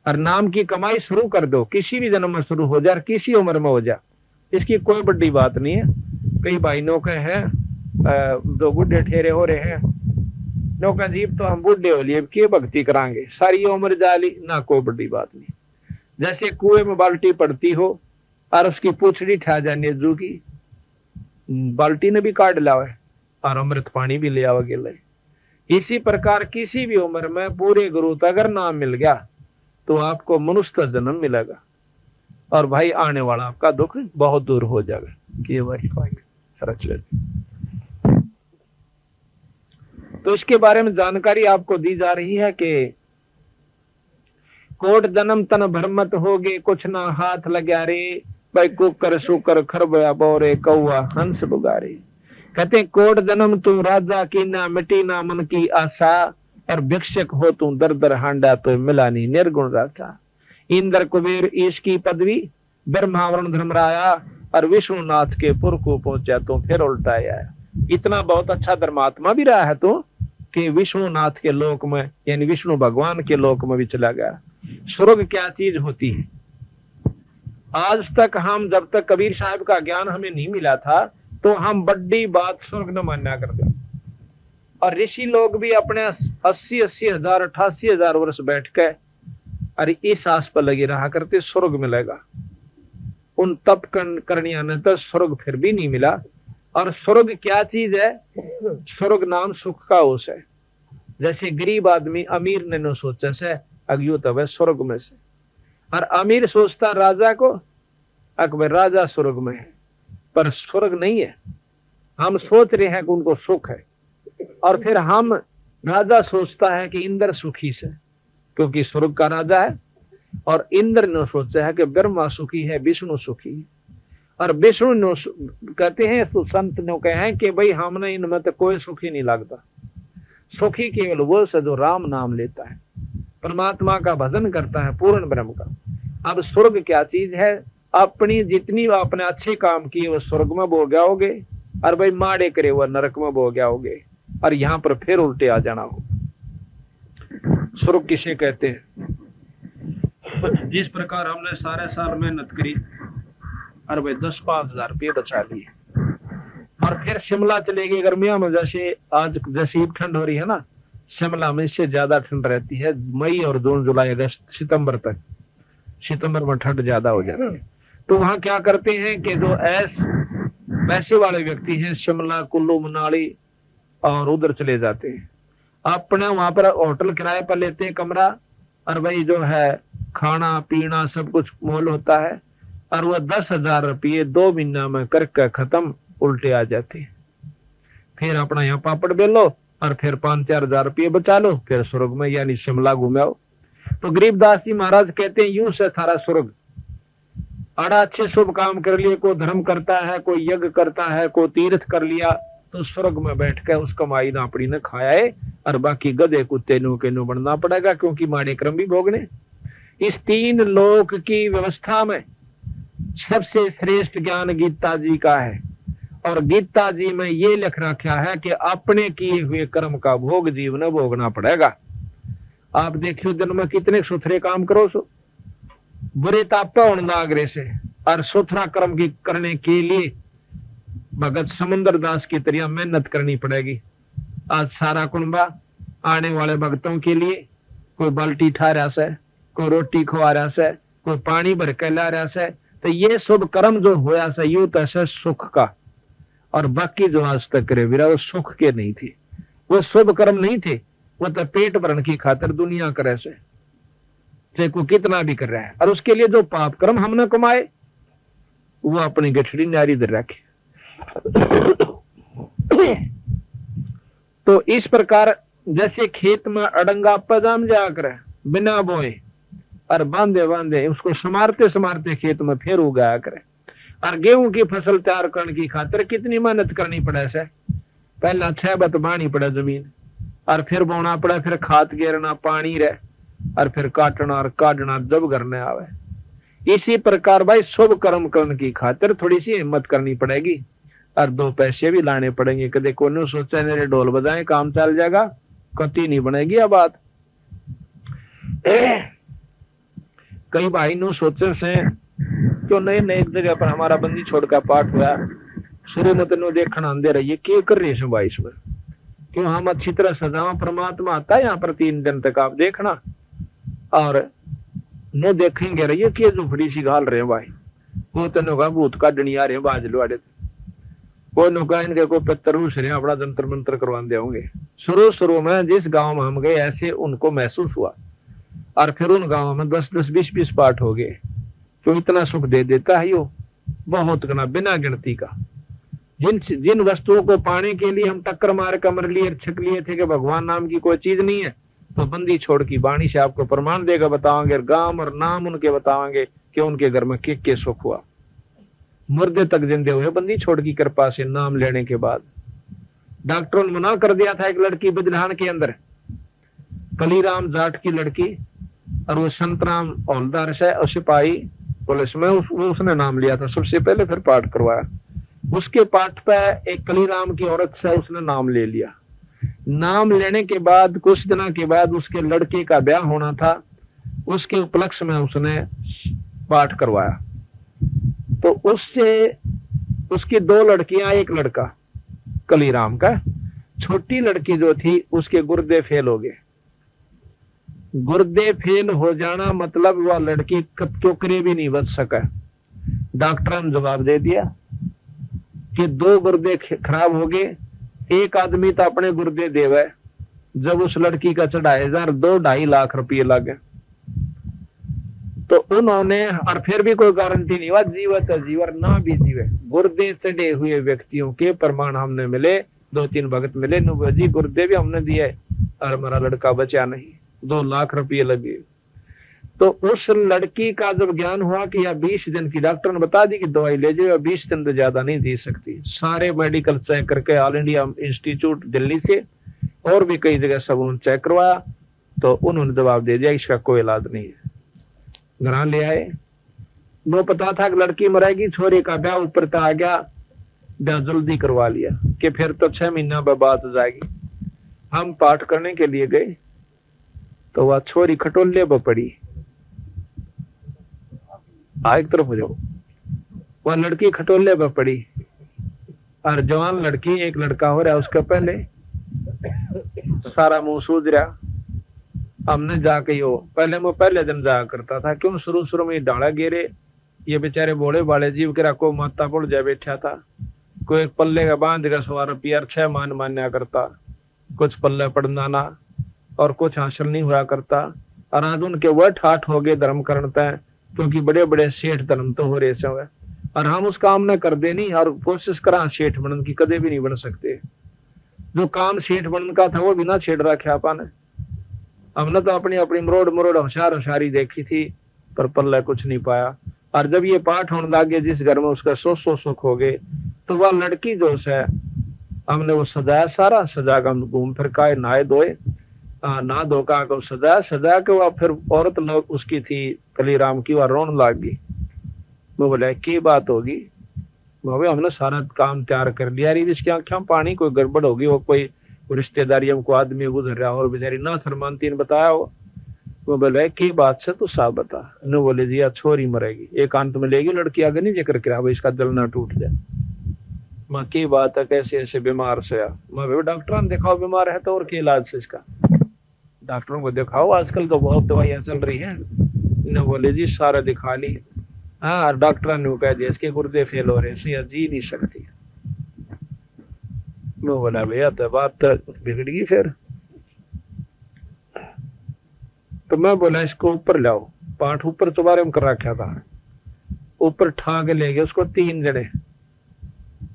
और नाम की कमाई शुरू कर दो, किसी भी जन्म में शुरू हो जा, किसी उम्र में हो जा, इसकी कोई बड़ी बात नहीं है। कई भाई नौके हैं दो बुढ़े ठहरे हो रहे हैं, नौका जीव तो हम बुढ़े हो लिए के भक्ति करांगे, सारी उम्र जाली ना, कोई बड़ी बात नहीं। जैसे कुएं में बाल्टी पड़ती हो और उसकी पूछड़ी ठा जाने जू की, बाल्टी ने भी काट लावे और अमृत पानी भी ले आवे गिले। इसी प्रकार किसी भी उम्र में पूरे गुरु तक अगर नाम मिल गया तो आपको मनुष्य का जन्म मिलेगा, और भाई आने वाला आपका दुख बहुत दूर हो जाएगा। कि भाई तो इसके बारे में जानकारी आपको दी जा रही है कि कोट जन्म तन भरमत होगे, कुछ ना हाथ लग्या रे, भाई कुकर सुकर खरबया बोरे, कौआ हंस बुगारे। कहते हैं कोट जन्म तू राजा की ना, मिटी ना मन की आशा, और भिक्षक हो तू दर दर हांडा, तो मिला नहीं निर्गुण राजा। इंद्र कुबेर ईश की पदवी, ब्रह्मावरण धर्मराया, और विष्णुनाथ के पुर को पहुंचा तो फिर उल्टाया। इतना बहुत अच्छा धर्मात्मा भी रहा है तो कि विष्णुनाथ के लोक में यानी विष्णु भगवान के लोक में भी चला गया। स्वर्ग क्या चीज होती है? आज तक हम जब तक कबीर साहब का ज्ञान हमें नहीं मिला था तो हम बड़ी बात स्वर्ग न माना करते, और ऋषि लोग भी अपने 80-80 हजार 88 हजार वर्ष बैठ के अरे इस आस पर लगे रहा करते स्वर्ग मिलेगा। उन तप करनिया ने तो स्वर्ग फिर भी नहीं मिला। और स्वर्ग क्या चीज है? स्वर्ग नाम सुख का ओस है। जैसे गरीब आदमी अमीर ने न सोचा से अगियो तब स्वर्ग में से, और अमीर सोचता राजा को अकबर राजा स्वर्ग में है, पर स्वर्ग नहीं है। हम सोच रहे हैं कि उनको सुख है, और फिर हम राजा सोचता है कि इंद्र सुखी से क्योंकि स्वर्ग का राजा है, और इंद्र ने सोचा है कि ब्रह्मा सुखी है, विष्णु सुखी है। और विष्णु ने कहते हैं तो संत ने कहे हैं कि भाई हमने इनमें तो कोई सुखी नहीं लगता, सुखी केवल वो से जो राम नाम लेता है, परमात्मा का भजन करता है, पूर्ण ब्रह्म का। अब स्वर्ग क्या चीज है? अपनी जितनी आपने अच्छे काम किए वो स्वर्ग में भोग जाओगे, और भाई माड़े करे वो नरक में भोग जाओगे, और यहाँ पर फिर उल्टे आ जाना हो। स्वर्ग किसे कहते हैं? जिस प्रकार हमने सारे साल मेहनत करी और भाई 10-5 हजार रुपये बचा लिए, और फिर शिमला चले गए गर्मियों में, जैसे आज जैसी ठंड हो रही है ना, शिमला में इससे ज्यादा ठंड रहती है मई और जून जुलाई अगस्त सितंबर तक। सितंबर में ठंड ज्यादा हो जाती है। तो वहां क्या करते हैं कि जो पैसे वाले व्यक्ति हैं शिमला कुल्लू मनाली और उधर चले जाते हैं, अपने वहां पर होटल किराए पर लेते हैं कमरा, और भाई जो है खाना पीना सब कुछ मोल होता है, और वह 10,000 रुपये 2 महीना में करके खत्म, उल्टे आ जाते हैं। फिर अपना यहाँ पापड़ बेलो और फिर 5-4 हजार रुपये बचा लो, फिर स्वर्ग में यानी शिमला घूमाओ। तो गरीबदास जी महाराज कहते हैं यूं से थारा स्वर्ग। अड़ा अच्छे शुभ काम कर लिए, कोई धर्म करता है, कोई यज्ञ करता है, कोई तीर्थ कर लिया, तो स्वर्ग में बैठ कर उस कमाई नापड़ी ने खाया है, और बाकी गधे कुत्ते नो के नो बनना पड़ेगा, क्योंकि माड़े क्रम भी भोगने। इस 3 लोक की व्यवस्था में सबसे श्रेष्ठ ज्ञान गीता जी का है, और गीता जी में ये लिख रखा है कि अपने किए हुए कर्म का भोग जीवन भोगना पड़ेगा। आप देखियो दिन में कितने सुथरे काम करो, सो बुरे तापा नागरे से, और सुथरा कर्म की करने के लिए भगत समुद्र दास की तरह मेहनत करनी पड़ेगी। आज सारा कुंबा आने वाले भक्तों के लिए कोई बाल्टी ठा रहा से, कोई रोटी खवा रहा से, कोई पानी भर के ला रहा से, तो ये शुभ कर्म जो होया से यू तो सुख का, और बाकी जो आज तक करे वीरा वो सुख के नहीं थे, वो शुभ कर्म नहीं थे, वो तो पेट भरण की खातिर दुनिया करे से, चाहे को कितना भी कर रहा है, और उसके लिए जो पाप कर्म हमने कमाए वो अपनी गठड़ी नारी दर रखे। तो इस प्रकार जैसे खेत में अड़ंगा पजाम जा कर बिना बोए और बांधे बांधे उसको समारते समारते खेत में फिर उगाया करे, और गेहूं की फसल तैयार करने की खातिर कितनी मेहनत करनी पड़े से, पहला 6 बत बानी पड़े जमीन, और फिर बोना पड़े, फिर खाद गेरना, पानी रहे, और फिर काटना और काटना जब करने आवे। इसी प्रकार भाई शुभ कर्म करने की खातिर थोड़ी सी हिम्मत करनी पड़ेगी, और 2 पैसे भी लाने पड़ेंगे। कदे कोई सोचा मेरे ढोल बजाए काम चल जाएगा, कति नहीं बनेगी यह बात। कई भाई नो सोचे से क्यों नए एक जगह पर हमारा बंदी छोड़ का पाठ हुआ, शुरू में तो देखना आंदे रहिए क्या कर रही है भाई इसमें, क्यों हम अच्छी तरह सजावा, परमात्मा आता है यहाँ पर 3 दिन तक, आप देखना, और नो देखेंगे रहिए कि झुपड़ी सी गाल रहे भाई, वो तो भूत का डनिया रहे बाज लुआड़े, वो नुका इनके को पत्थरूस रहे अपना जंतर मंत्र करवाते होंगे। शुरू में जिस गांव में हम गए ऐसे उनको महसूस हुआ, और फिर उन गांवों में 10-10, 20-20 पाठ हो गए। क्यों इतना सुख दे देता है यो, बहुत गना बिना गिनती का। जिन जिन वस्तुओं को पाने के लिए हम टक्कर मार कमर लिए छक लिए थे कि भगवान नाम की कोई चीज नहीं है, तो बंदी छोड़ की वाणी से आपको प्रमाण देगा, बताओगे गांव और नाम उनके बताओगे कि उनके घर में के सुख हुआ। मुर्दे तक जिंदे हुए बंदी छोड़ की कृपा से नाम लेने के बाद। डॉक्टरों ने मना कर दिया था, एक लड़की बजलान के अंदर, कलीराम जाट की लड़की, और वो संतराम हौलदार से और सिपाही पुलिस में उसने नाम लिया था सबसे पहले, फिर पाठ करवाया। उसके पाठ पे एक कलीराम की औरत से उसने नाम ले लिया। नाम लेने के बाद कुछ दिनों के बाद उसके लड़के का ब्याह होना था, उसके उपलक्ष्य में उसने पाठ करवाया। तो उससे उसकी 2 लड़कियां, एक लड़का कलीराम का। छोटी लड़की जो थी उसके गुर्दे फेल हो गए। गुर्दे फेल हो जाना मतलब वह लड़की टोकरे भी नहीं बच सका। डॉक्टर ने जवाब दे दिया कि 2 गुर्दे खराब हो गए, एक आदमी तो अपने गुर्दे देवे। जब उस लड़की का चढ़ाए 2-2.5 लाख रुपये लगे, तो उन्होंने, और फिर भी कोई गारंटी नहीं हुआ जीवित जीवर ना भी जीवे। गुर्दे चढ़े हुए व्यक्तियों के प्रमाण हमने मिले, 2-3 भगत मिले, जी गुर्दे भी हमने दिए और हमारा लड़का बचा नहीं, 2 लाख रुपये लगे। तो उस लड़की का जब ज्ञान हुआ कि यह 20 दिन की, डॉक्टर ने बता दी कि दवाई ले जाओ, 20 दिन तो ज्यादा नहीं दे सकती। सारे मेडिकल चेक करके, ऑल इंडिया इंस्टीट्यूट दिल्ली से और भी कई जगह सब उन्होंने चेक करवाया, तो उन्होंने जवाब दे दिया इसका कोई इलाज नहीं है। घर ले आए, वो पता था कि लड़की मरेगी, छोरे का ब्याह ऊपर तक आ गया, ब्याह जल्दी करवा लिया कि फिर तो 6 महीना बाद जाएगी। हम पाठ करने के लिए गए तो वह छोरी खटोले पर पड़ी, एक तरफ हो जाओ, वह लड़की खटोले पर पड़ी और जवान लड़की, एक लड़का हो रहा उसका पहले सारा मुंह सूझ रहा। हमने जाके यो पहले दिन जाया करता था, क्यों शुरू में डाला गिरे, ये बेचारे बोले बाले जीव के को माता पड़ जाए बैठा था। कोई पल्ले का बांध का 100 रुपया 6 मान मान्या करता, कुछ पल्ले पड़ना ना, और कुछ हासिल नहीं हुआ करता। और आज उनके वह ठाठ हो गए धर्म करता है, क्योंकि बड़े बड़े सेठ धर्म तो हो रहे से, और हम उस काम ने कर दे नहीं, और कोशिश करा सेठ बनने की, कदे भी नहीं बन सकते। जो काम सेठ बनने का था वो बिना छेड़ रखा पाने। हमने तो अपनी अपनी मरोड़ होशियारी देखी थी, पर पल्ले कुछ नहीं पाया। और जब ये पाठ होने लगे जिस घर में, उसका 100 सुख हो गए। तो वह लड़की जो है हमने वो सजाया, सारा सजा का घूम फिर का नहाए धोए, ना धोखा को सजा के वह फिर औरत लोग उसकी थी कलीराम की, वह रोन लाग गई। वो बोला की बात होगी, वो हमने सारा काम तैयार कर लिया, इसकी आंखों पानी, कोई गड़बड़ होगी, वो कोई रिश्तेदारी हमको आदमी गुजर रहा और बेचारी ना फरमानती ने बताया हो। वो बोले की बात से तू साफ बता। न बोले जी छोरी मरेगी, एक अंत में लेगी लड़की, आगे नहीं जिक्र करा इसका दिल ना टूट जाए। माँ की बात है, कैसे ऐसे बीमार से मैं डॉक्टर ने दिखाओ, बीमार है तो और के इलाज से इसका, डॉक्टरों को दिखाओ, आजकल तो बहुत दवाइयां चल रही है। न बोले जी सारा दिखा ली, हाँ डॉक्टर ने कह दिया इसके गुर्दे फेल हो रहे हैं, जी नहीं सकती। वो बोला भैया तो बात तो बिगड़ गई फिर। तो मैं बोला इसको ऊपर लाओ, पाठ ऊपर तुम्हारे में कर रखा था, ऊपर ठा के ले गए उसको 3 जने,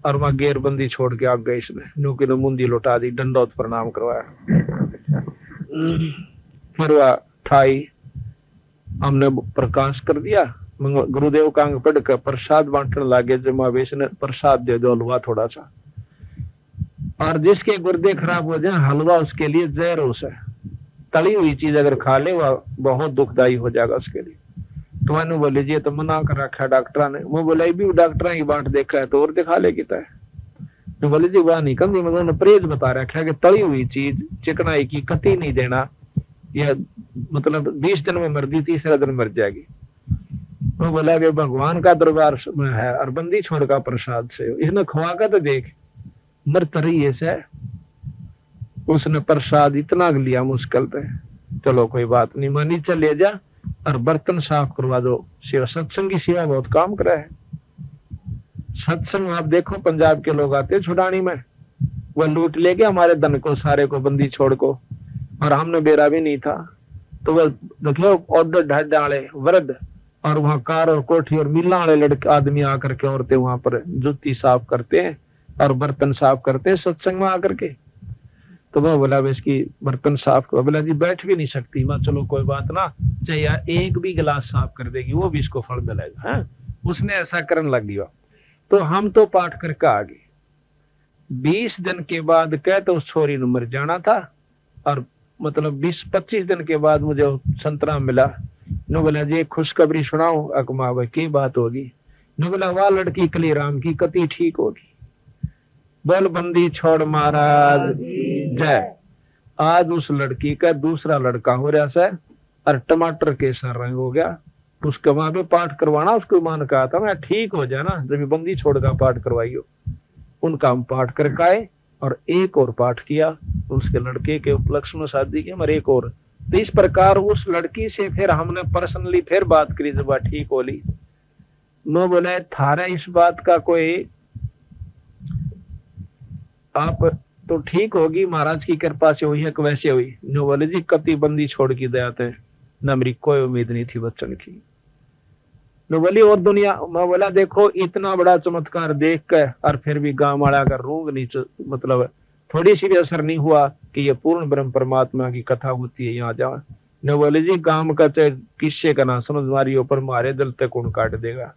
और वहां गेरबंदी छोड़ के आ गए इसने, नुकी ने मुंदी लौटा दी, दंडोत प्रणाम करवाया। फिर वह ठाई हमने प्रकाश कर दिया, गुरुदेव का अंग पढ़ कर प्रसाद बांटने लगे, जमावेश ने प्रसाद दे दो हलवा थोड़ा सा, और जिसके गुर्दे खराब हो जाए हलवा उसके लिए जहर हो है, तली हुई चीज अगर खा ले वह बहुत दुखदाई हो जाएगा उसके लिए। तो मैंने बोले जी तो मना कर रखा है डॉक्टर ने। वो बोला भी डॉक्टर की बांट देखा है तो और दिखा ले किता है। तो बोले जी वह नहीं कम, मतलब परहेज बता रखा है कि तली हुई चीज चिकनाई की कती नहीं देना, यह मतलब 20 दिन में मर दी, 3रे दिन मर जाएगी। वो बोला कि भगवान का दरबार में है और बंदी छोड़ का प्रसाद से, इसने खुआ का तो देख मर तरी ऐसे। उसने प्रसाद इतना लिया मुश्किल पे, चलो कोई बात नहीं, मानी चले जा और बर्तन साफ करवा दो। सेवा सत्संग की सेवा बहुत काम करा है। सत्संग आप देखो पंजाब के लोग आते छुड़ानी में, वह लूट ले गए हमारे धन को सारे को, बंदी छोड़ को, और हमने बेरा भी नहीं था। तो वह देखो ऑर्डर ढाड डाले वृद्ध, और वहां कार और कोठी और मिला वाले लड़के आदमी आकर के औरतें वहां पर जुत्ती साफ करते हैं, और बर्तन साफ करते सत्संग में आकर के। तो वो बोला इसकी बर्तन साफ करो। बोला जी बैठ भी नहीं सकती। मैं चलो कोई बात ना, चाहे एक भी गिलास साफ कर देगी वो भी इसको फल मिलेगा। है उसने ऐसा करने लग गया। तो हम तो पाठ करके आ गए। 20 दिन के बाद कह तो उस छोरी ने मर जाना था, और मतलब 20-25 दिन के बाद मुझे संतरा मिला। नो बोला जी खुशखबरी सुनाओ। अकमा भाई की बात होगी? नो बोला वाह लड़की कलीराम की कति ठीक होगी। बोल बंदी छोड़ महाराज जय। आज उस लड़की का दूसरा लड़का हो रहा है और टमाटर के सर रंग हो गया। उसके वहां पे पाठ करवाना। उसको मान कहा था मैं ठीक हो जाना जब बंदी छोड़ का पाठ करवाइयो। उनका हम पाठ करके आए और एक और पाठ किया। उसके लड़के के उपलक्ष्य में शादी की और एक और। तो इस प्रकार उस लड़की से फिर हमने पर्सनली फिर बात करी जब बात ठीक हो ली। मैं बोले थारा इस बात का कोई आप तो ठीक होगी महाराज की कृपा से हुई है कि वैसे हुई? नो बोले जी कति बंदी छोड़ की दया थे न, मेरी कोई उम्मीद नहीं थी बच्चन की। नो बोली और दुनिया। मैं बोला देखो इतना बड़ा चमत्कार देख कर और फिर भी गांव वाला का रूंग नीचे मतलब थोड़ी सी भी असर नहीं हुआ कि ये पूर्ण ब्रह्म परमात्मा की कथा होती है यहाँ जाओ। नो बोले जी गांव का चाहे किस्से का ना समझ मारी ऊपर मारे दिल तक कौन काट देगा।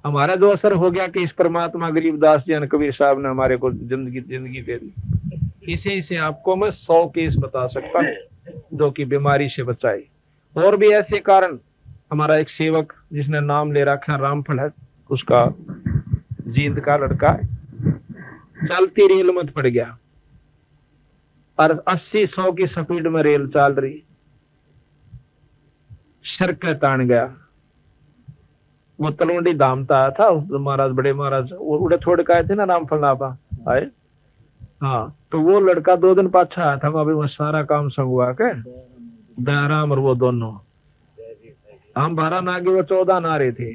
हमारा जो असर हो गया कि इस परमात्मा गरीबदास जी और कबीर साहब ने हमारे को जिंदगी दे दी। इसे से आपको मैं 100 केस बता सकता हूँ जो कि बीमारी से बचाए। और भी ऐसे कारण। हमारा एक सेवक जिसने नाम ले रखा रामफल है, उसका जींद का लड़का चलती रेल मत पड़ गया और 80-100 की स्पीड में रेल चल रही, सड़क तान गया। वो तलवंडी धाम था महाराज बड़े महाराज उड़े छोड़ के आए थे ना रामफल नापा आए। हाँ तो वो लड़का 2 दिन पाछा आया था। अभी वो सारा काम संगवा के दयाराम और वो दोनों हम 12 नागे वो 14 नारे थे।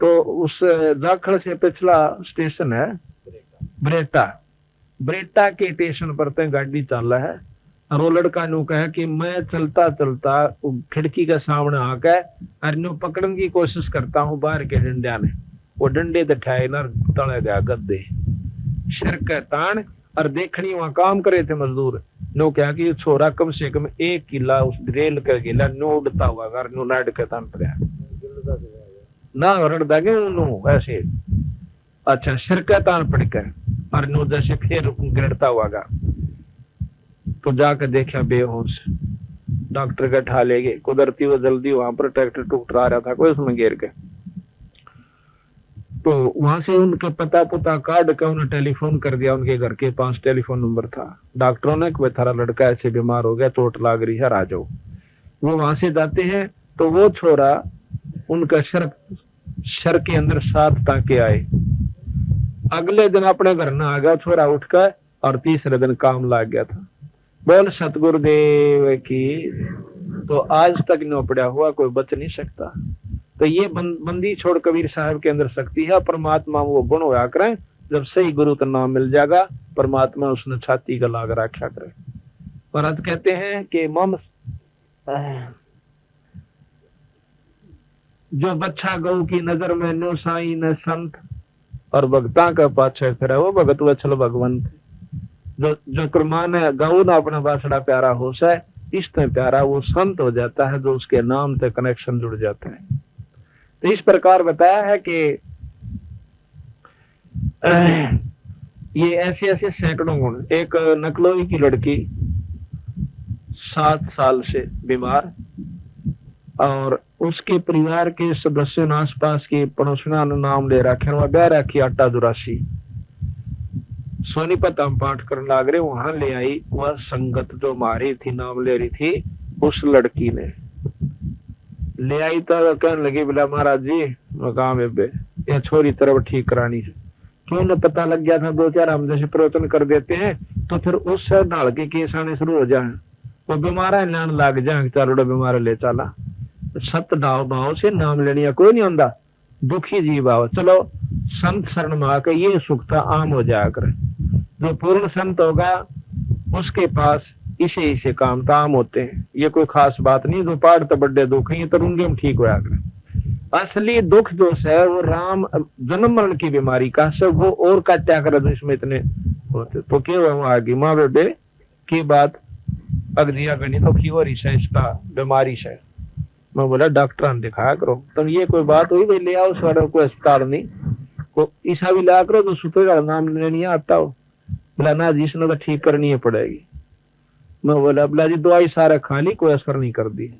तो उस जाखड़ से पिछला स्टेशन है ब्रेटा। ब्रेटा के स्टेशन पर ते गाड़ी चल रहा है और वो लड़का नु कहे कि मैं चलता चलता खिड़की के सामने आकर और नु पकड़ने की कोशिश करता हूँ बाहर के डंडिया ने। वो डंडे दठाए ना तले गया गद्दे सिर के तान। और देखनी वहां काम करे थे मजदूर। नो क्या कि छोरा कम से कम 1 किला उस रेल कर गिला नो उड़ता हुआ घर नो नाट के तान पड़ा ना रड़दा के नो ऐसे। अच्छा सिर के तान पड़कर और नो जैसे फिर गिरता हुआ गा। तो जाकर देखा बेहोश। डॉक्टर का ठा ले गए। कुदरती वो जल्दी वहां पर ट्रैक्टर टूट आ रहा था कोई उसमें गिर के। तो वहां से उनके पता काट के उन्हें टेलीफोन कर दिया। उनके घर के पास टेलीफोन नंबर था। डॉक्टरों ने कि थारा लड़का ऐसे बीमार हो गया चोट लाग रही है आ जाओ। वो वहां से जाते हैं तो वो छोरा उनका सर के अंदर 7 टांके आए। अगले दिन अपने घर न आ गया छोरा उठकर और तीसरे दिन काम लाग गया था। बोल सतगुरुदेव की। तो आज तक न पड़ा हुआ कोई बच नहीं सकता। तो ये बंदी छोड़ कबीर साहब के अंदर शक्ति है। परमात्मा वो गुण होया करें जब सही गुरु का नाम मिल जाएगा परमात्मा उसने छाती का लाग रखा करे। और आज कहते हैं कि मम जो बच्चा गौ की नजर में नो साई न संत और भक्ता का पाछे फिर वो भगत वत्सल भगवंत। जो कुर्बान है गौ ना अपना बासड़ा प्यारा हो सा इस तरह प्यारा वो संत हो जाता है जो उसके नाम से कनेक्शन जुड़ जाता है। तो इस प्रकार बताया है कि ये ऐसे ऐसे सैकड़ों गुण। एक नकलोई की लड़की 7 साल से बीमार और उसके परिवार के सदस्यों ने आसपास के पड़ोसियों ने नाम ले रखे वह ब्याह रखी 8 सोनीपत हम पाठ करने लग रहे वहां ले आई। वह संगत जो मारी थी नाम ले रही थी उस लड़की ने ले आई। तो कहने लगी बोला महाराज जी मकाम ये छोरी तरफ ठीक करानी है। क्यों न पता लग गया था 2-4 हम जैसे प्रवचन कर देते हैं तो फिर उस ढाल के केस आने शुरू हो जाए। वो बीमारा लान लग जाए चारों बीमार ले चला। सत डाव भाव से नाम लेने कोई नहीं आंदा दुखी जीव आओ। चलो संत शरण में आकर ये सुखता आम हो जाया करे। जो पूर्ण संत होगा उसके पास इसे काम ताम होते हैं। ये कोई खास बात नहीं। जो पाड़ तो बड़े दुख है ये तो रुंगे में ठीक होया करे। असली दुख दोष है वो राम जन्म मरण की बीमारी का, सब वो और का त्याग कर इसमें इतने होते तो क्या हुआ आगे माँ बेटे की बात अगदिया गणी तो की हो रही है इसका बीमारी से। मैं बोला डॉक्टर ने दिखाया करो। तुम ये कोई बात हुई भाई ले आओ सर कोई अस्पताल नहीं को ईसा भी ला करो तो सुतेगा नाम लेने नहीं आता हो। बोला ना जी इसने तो ठीक करनी है पड़ेगी। मैं बोला बोला जी दवाई सारा खा ली कोई असर नहीं कर दी।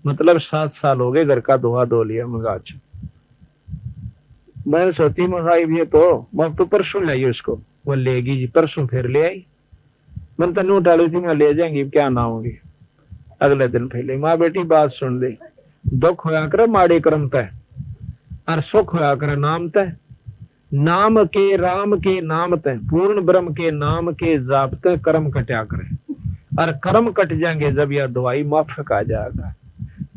मतलब 7 साल हो गए घर का धोआ धो लिया। मगा अच्छा मैंने सोची मंगाई भी है तो मैं तो परसों लाई उसको वो लेगी जी परसों फिर ले आई। मैंने तनु डाली थी मैं ले जाएंगी क्या ना होगी। अगले दिन पहले माँ बेटी बात सुन ली दुख होया कर माड़े कर्म तय और सुख होया कर नाम तय। नाम के राम के नाम तय पूर्ण ब्रह्म के नाम के जापते कर्म कटा करे और कर्म कट जाएंगे जब यह दवाई माफक आ जाएगा।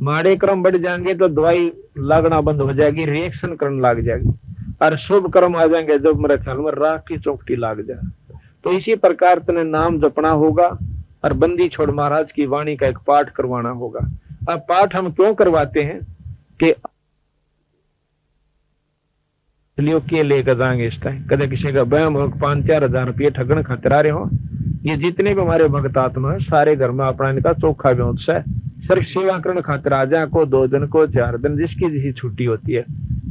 माड़े कर्म बढ़ जाएंगे तो दवाई लगना बंद हो जाएगी रिएक्शन करने लग जाएगी और शुभ कर्म आ जाएंगे जब मेरे ख्याल में राख की चौकटी लग जाए। तो इसी प्रकार तने नाम जपना होगा और बंदी छोड़ महाराज की वाणी का एक पाठ करवाना होगा। अब पाठ हम क्यों करवाते हैं कि के लेकर जाएंगे इस टाइम कदे किसी का बहम हो 5-4 हजार रुपये ठगन खातिर आ रहे हो। ये जितने भी हमारे भक्त आत्मा है सारे घर में अपना इनका चोखा व्यवस्था है सिर्फ सेवा करने खातिर आ जाए को 2 दिन को 4 दिन जिसकी जिसकी छुट्टी होती है।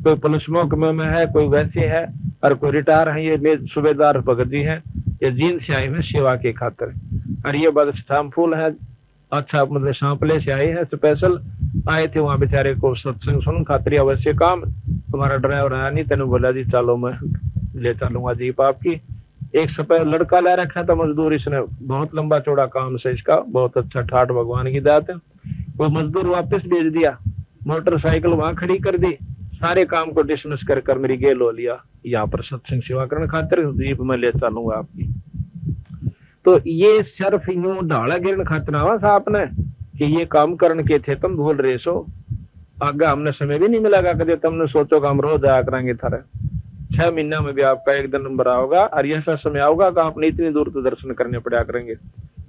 कोई पुलिस महकमे में है कोई वैसे है और कोई रिटायर है ये सूबेदार भगत जी है ये जींद से आए हैं सेवा के खातिर और ये बदस्ताम फूल है अच्छा मतलब सांपले से आए हैं स्पेशल आए थे वहां बेचारे को सत्संग सुन खातिर अवश्य काम। तुम्हारा ड्राइवर आया नहीं तेने बोला जी चलो मैं ले चलूंगा जीप आपकी। एक सफेद लड़का ले रखा था मजदूर इसने बहुत लंबा चौड़ा काम से इसका बहुत अच्छा ठाठ भगवान की दात है। वो मजदूर वापस भेज दिया मोटरसाइकिल वहां खड़ी कर दी सारे काम को डिसमिस कर मेरी गेल हो लिया यहाँ पर सत्संग सेवा करने खातिर जीप में ले चलूंगा आपकी। तो ये सिर्फ यूं ढाला गिरने खातिर आवा साहब ने कि ये काम करने के थे तुम भूल रहे सो आगे हमने समय भी नहीं मिलेगा कभी तुमने सोचो कि हम रोज आया करेंगे थारे 6 महीने में भी आपका एक दिन नंबर आओगा और ऐसा समय आओगा कि आपने इतनी दूर तो दर्शन करने पड़ा करेंगे।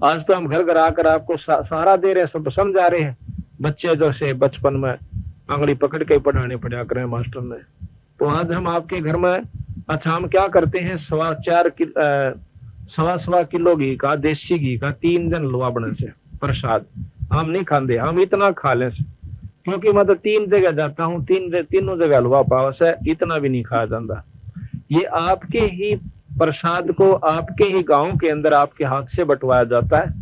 आज तो हम घर घर आकर आपको सहारा दे रहे हैं सब समझा रहे हैं बच्चे जो से बचपन में आंगली पकड़ के पढ़ाने पड़ा करें मास्टर ने। तो आज हम आपके घर में अच्छा हम क्या करते हैं 1.25 किलो घी का देसी घी का 3 दिन लुआ बने से प्रसाद हम नहीं खाते हम इतना खा ले क्योंकि मैं तो 3 जगह जाता हूँ तीनों जगह हलवा पावस है इतना भी नहीं खाया जाता। ये आपके ही प्रसाद को आपके ही गांव के अंदर आपके हाथ से बंटवाया जाता है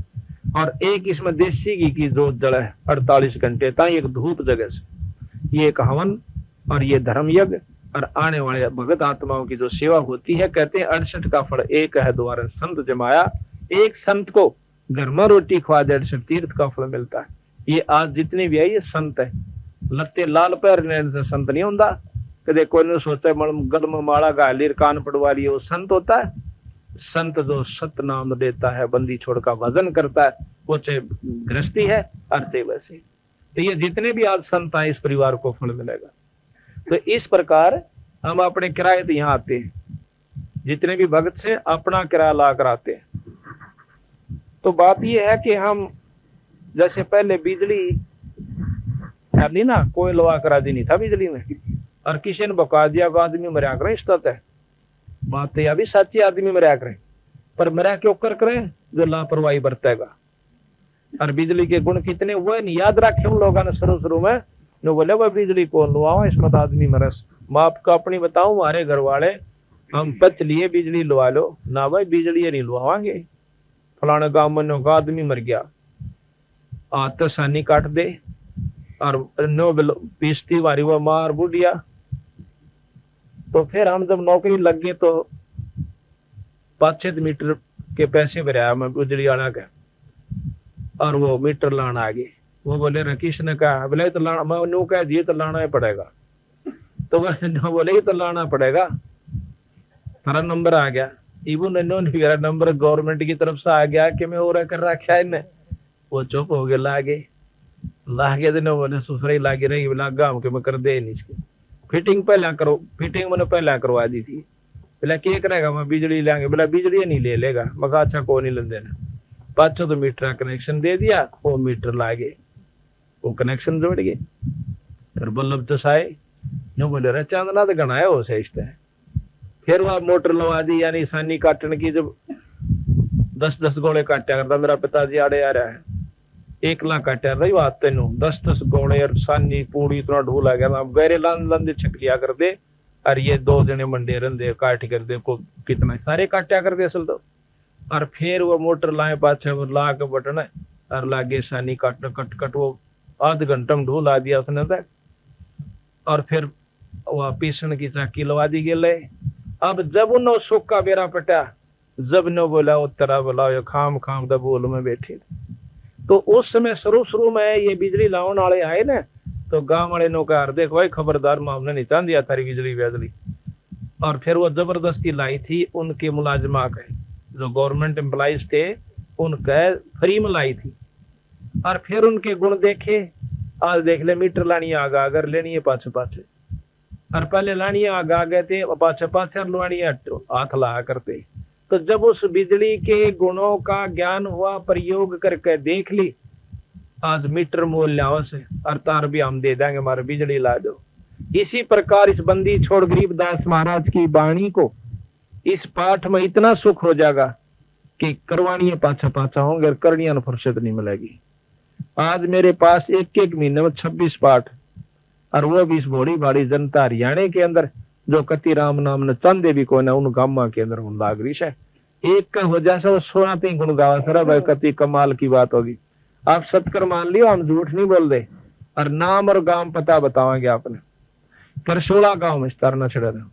और एक इसमें देसी घी की जोत जड़ है 48 घंटे तक एक धूप जगह से ये एक हवन और ये धर्म यज्ञ और आने वाले भगत आत्माओं की जो सेवा होती है कहते हैं 68 का फल एक है द्वारा संत जमाया। एक संत को घर में रोटी खवा दे 68 तीर्थ का फल मिलता है। ये आज जितने भी है ये संत है लत्ते लाल पैर से संत नहीं होता कदे कोई ने सोचा गल में माला गाली कान पड़वा लिए वो संत होता है। संत जो सत नाम देता है बंदी छोड़ का भजन करता है वो चाहे गृहस्थी है अर्थे वैसे। तो ये जितने भी आज संत आए इस परिवार को फल मिलेगा। तो इस प्रकार हम अपने किराए तो यहाँ आते हैं जितने भी भगत से अपना किराया ला कर आते हैं। तो बात ये है कि हम जैसे पहले बिजली नहीं ना कोई लवा करा दी नहीं था बिजली में और किसी ने बका दिया आदमी मरिया करें इस है बात तो अभी सच्ची आदमी मरिया करें पर मरिया क्यों करें जो लापरवाही बरतेगा। और बिजली के गुण कितने हुए नहीं याद रखे उन लोगों ने शुरू में जो बोले वह बिजली कौन लुआओ इसमें तो आदमी मरस। मैं आपको अपनी बताऊं हमारे घर वाले हम पच लिए बिजली लुआ लो ना भाई बिजली नहीं लुआवांगे फलाने गांव में आदमी मर गया आतसानी काट दे और नो पीसती वारी वो मार बुढ़िया। तो फिर हम जब नौकरी लग गए तो 5-6 मीटर के पैसे भराया मैं बिजली वाला का और वो मीटर लाना आ गए। वो बोले रकीश ने कहा बोले तो लाना मैं नो कह दिए तो लाना ही पड़ेगा। तो वह बोले ये तो लाना पड़ेगा हमारा नंबर आ गया इवन मेरा नंबर गवर्नमेंट की तरफ से आ गया कि मैं और कर रखा है वो चुप हो गया लागे तो बोले सुसराई लागे रही बोला गाँव के मैं कर दे नहीं इसकी फिटिंग पहला करो फिटिंग मैंने पहला करवा दी थी। बोला क्या करेगा मैं बिजली लेंगे बोला बिजली नहीं ले लेगा मगर अच्छा को नहीं लेन देना 500 तो मीटर कनेक्शन दे दिया वो मीटर लागे वो कनेक्शन जोड़ गए। फिर बल्लभ चसाए यूं बोले रहे चांदना तो गणाया हो सही है। फिर वह मोटर लगा दी, यानी सानी काटने की। जब 10-10 गोले काटा करता मेरा पिताजी आड़े आ रहा है, 1 लाख काटा रही बात तेन 10-10 गोले और सानी पूरी इतना ढूल आ गया गहरे लंदे छक लिया कर दे। और ये 2 जने मंडे रंदे काट कर दे को कितना सारे काटा कर दे असल तो। और फिर वो मोटर लाए पाछे ला के बटन और लागे सानी काट कट कट वो आध घंटा में ढूल आ दिया उसने तक। और फिर वह पीसन की चाकी लगा दी गए। अब जब उन्होंने सूखा बेरा पटा, जब न बोला उत्तरा बोला खाम खाम द बोल में बैठे। तो उस समय शुरू में ये बिजली लाने वाले आए ना, तो गांव वाले नो कहा देखो भाई खबरदार मामले नहीं चाह दिया थारी बिजली बिजली। और फिर वो जबरदस्ती लाई थी उनके मुलाजमा के, जो गवर्नमेंट एम्प्लॉइज थे उनके फ्री में लाई थी। और फिर उनके गुण देखे, आज देख ले मीटर लानी आगा अगर लेनी है पाछे पाछे। और पहले लानी आगा गए थे पाछे पाछे और लुआनी हाथ ला करते। तो जब उस बिजली के गुणों का ज्ञान हुआ, प्रयोग करके देख ली, आज मीटर मूल्य से और तार भी हम दे देंगे, हमारे बिजली ला दो। इसी प्रकार इस बंदी छोड़ गरीबदास महाराज की वाणी को इस पाठ में इतना सुख हो जाएगा कि करवानी पाछा पाछा होंगे, करनी फुर्सत नहीं मिलेगी। आज मेरे पास एक महीने में 26 पाठ, और वो भी इस भोड़ी भाड़ी जनता हरियाणा के अंदर जो कति राम नाम ने चंदे भी कोई ना उन गामा के अंदर उन लाग रही है। एक का हो जाए वो 16 गुण गावा सरा भाई, कति कमाल की बात होगी। आप सत्कर मान लियो, हम झूठ नहीं बोल रहे। और नाम और गांव पता बतावांगे आपने। करसोला गांव में तरना छड़ा था,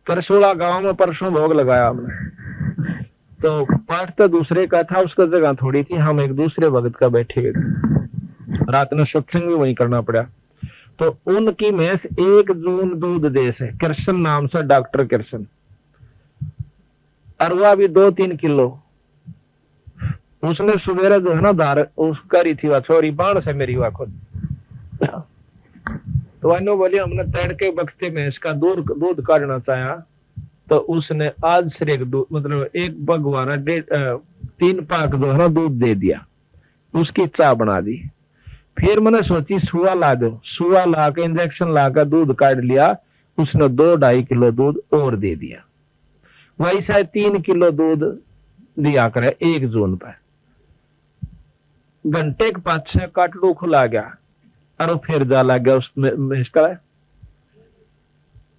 करसोला गांव में परसों भोग लगाया हमने। तो पाठ तो दूसरे का था, उसका जगह थोड़ी थी, हम एक दूसरे भगत का बैठे हुए थे। रात में सत्संग भी वही करना पड़ा। तो उनकी भैंस 1 जून दूध देश है, कृष्ण नाम से, डॉक्टर कृष्ण। और वह भी 2-3 किलो उसने सुबेरा जो है ना धार उस करी थी, वह छोरी बाण से मेरी वह खुद। तो वह बोली हमने तड़के बखते भैंस का दूध काटना चाहा। तो उसने आज से मतलब 1 बगवाना 3 पाक जो है ना दूध दे दिया, उसकी चाय बना दी। फिर मैंने सोची सुआ ला दो, सुआ ला के इंजेक्शन ला कर दूध काट लिया। उसने 2-2.5 किलो दूध और दे दिया। वही शायद 3 किलो दूध दिया करे 1 जून पर। घंटे के पाछे काटड़ू खुला गया और फिर जा लग गया उसमें।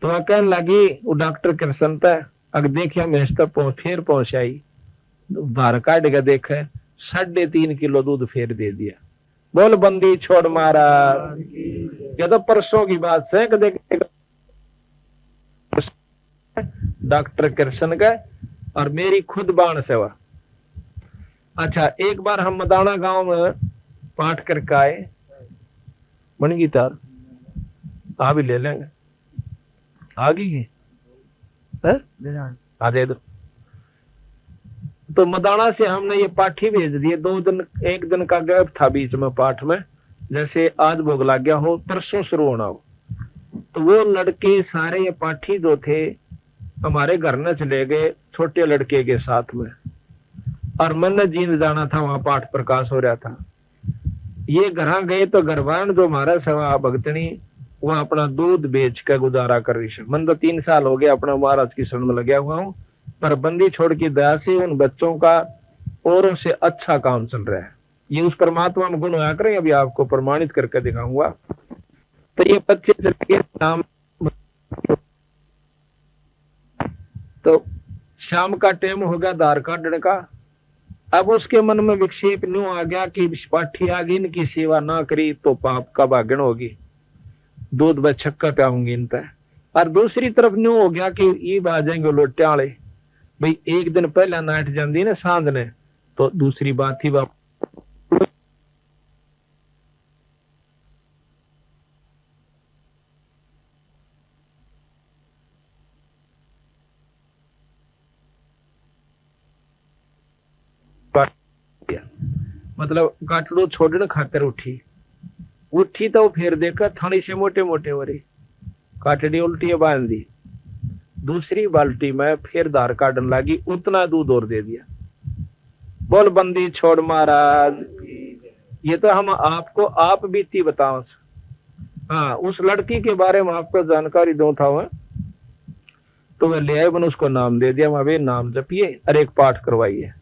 तो वह कहने लगी वो डॉक्टर कृष्ण पे, अगर देखिए मेज तक फिर पहुंच आई, बाहर काट के देखे 3.5 किलो दूध फिर दे दिया। बोल बंदी छोड़ महाराज, ये तो परसों की बात है। डॉक्टर कृष्ण का और मेरी खुद बाण सेवा। अच्छा, एक बार हम मदाना गांव में पाठ करके आए, बन गई तार आ भी ले लेंगे, आ गई आ दे दो। तो मदाना से हमने ये पाठी भेज दिए। 2 दिन 1 दिन का गैप था बीच में पाठ में, जैसे आज भोग लग गया हो परसों शुरू होना हो। तो वो लड़के सारे ये पाठी जो थे हमारे घर न चले गए छोटे लड़के के साथ में। और मन जींद जाना था, वहां पाठ प्रकाश हो रहा था। ये घर गए तो घरवान जो हमारा सेवा भक्तनी वह अपना दूध बेच कर गुजारा कर रही है। मन तो 3 साल हो गए अपना महाराज की शरण में लगा हुआ हूँ, पर बंदी छोड़ की दया से उन बच्चों का औरों से अच्छा काम चल रहा है। ये उस परमात्मा में गुण होया करें, अभी आपको प्रमाणित करके दिखाऊंगा। तो ये बच्चे चले नाम, तो शाम का टाइम हो गया धार काटने का। अब उसके मन में विक्षेप न्यू आ गया कि पाठी आगे इनकी सेवा ना करी तो पाप का भागण होगी, दूध व छक्का प्याऊंगी इन पर। और दूसरी तरफ न्यू हो गया कि ये आ जाएंगे लोटे वाले, भाई 1 दिन पहला नाट जाती ना सांझ ने, तो दूसरी बात थी बाप। मतलब काटड़ो छोड़ने खातर उठी तो फिर देखा थानी से मोटे मोटे हो रही, काटड़ी उल्टी बांध दी। दूसरी बाल्टी में फिर धार काटने लगी, उतना दूध और दे दिया। बोल बंदी छोड़ महाराज, ये तो हम आपको आप बीती बताओ। हाँ, उस लड़की के बारे में आपको जानकारी दूं था वह, तो वह ले आए, मैंने उसको नाम दे दिया, वहां नाम जपिए और एक पाठ करवाइए।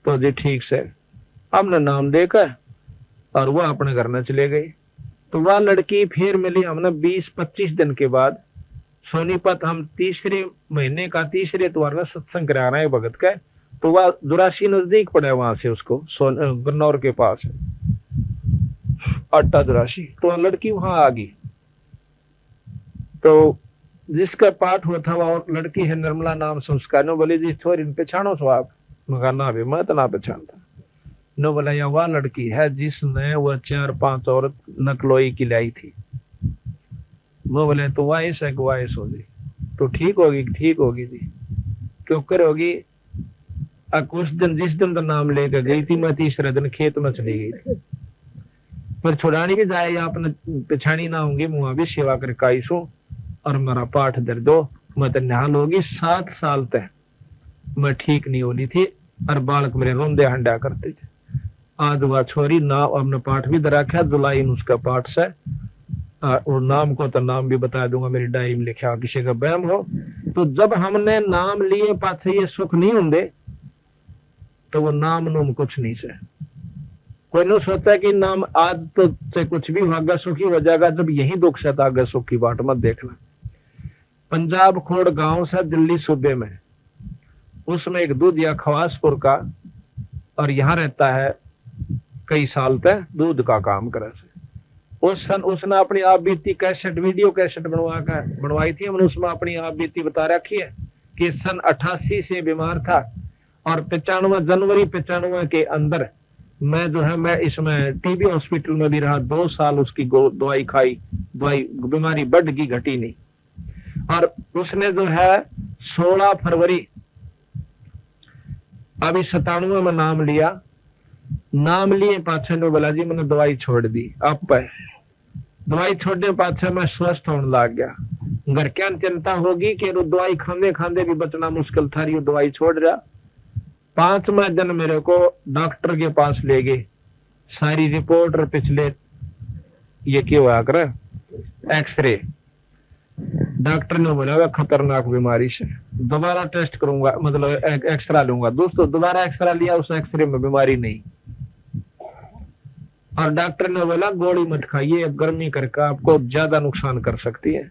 तो जी ठीक से हमने नाम देकर और वह अपने घर में चले गई। तो वह लड़की फिर मिली हमने 20-25 दिन के बाद सोनीपत। हम तीसरे महीने का तीसरे इतवार में सत्संग करा रहे हैं भगत का। तो वह दुरासी नजदीक पड़ा है वहां से, उसको गन्नौर के पास है, अट्टा दुरासी। तो वह लड़की वहां आ गई। तो जिसका पाठ हुआ था वह लड़की है, निर्मला नाम संस्कार। नो बोले जी थोड़ी पहचानो तो आप? मगर ना भी मैं तो ना पहचानता। नो बोला यह वह लड़की है जिसने वह 4-5 औरत नकलोई की लाई थी। वो बोले तो वाइस है, वाइस होगी तो ठीक होगी, ठीक होगी जी, क्यों करोगी? कुछ दिन जिस दिन तो नाम लेकर गई थी, मैं तीसरे दिन खेत में चली गई थी। पर छुड़ानी भी जाए आपने पिछाड़ी ना होंगी, मुआ भी सेवा करके आई सू और मेरा पाठ दर दो। मैं तो निहाल होगी 7 साल तक मैं ठीक नहीं होनी थी और बालक मेरे रोंदे हंडा करते थे। आज वह छोरी ना हमने पाठ भी दराख्या जुलाई उसका पाठ से, और नाम को तो नाम भी बता दूंगा, मेरी डायरी में लिखा, किसी का बहम हो तो जब हमने नाम लिए पाछे ये सुख नहीं होंगे तो वो नाम नूम कुछ नहीं से। कोई नहीं सोचता कि नाम आज तो से कुछ भी होगा सुखी हो जाएगा, जब यही दुख से आगे सुख की बाट मत देखना। पंजाब खोड़ गांव से दिल्ली सूबे में, उसमें एक दूध या खवासपुर का, और यहाँ रहता है कई साल तक दूध का काम करे से। उसने अपनी आप बीती कैसेट, वीडियो कैसेट बनवाई थी, हमने उसमें अपनी आप बीती बता रखी है कि सन 88 से बीमार था और 95 जनवरी 95 के अंदर मैं जो है मैं इसमें टीबी हॉस्पिटल में भी रहा 2 साल, उसकी दवाई खाई, दवाई बीमारी बढ़ गई घटी नहीं। और उसने जो है 16 फरवरी अभी 97 में नाम लिया। नाम लिए पाछे ने बोला जी मैंने दवाई छोड़ दी, अब दवाई छोड़ने पाछे मैं स्वस्थ होने लग गया। घर क्या चिंता होगी कि दवाई खाने खाने भी बचना मुश्किल था, रही दवाई छोड़ रहा। 5वें दिन मेरे को डॉक्टर के पास ले गए, सारी रिपोर्ट और पिछले ये क्या हुआ कर एक्सरे, डॉक्टर ने बोला वह खतरनाक बीमारी से, दोबारा टेस्ट करूंगा, मतलब एक्सरा लूंगा। दोस्तों दोबारा एक्सरा लिया, उस एक्सरे में बीमारी नहीं। और डॉक्टर ने बोला गोली मत खाइए, गर्मी करके आपको ज्यादा नुकसान कर सकती है।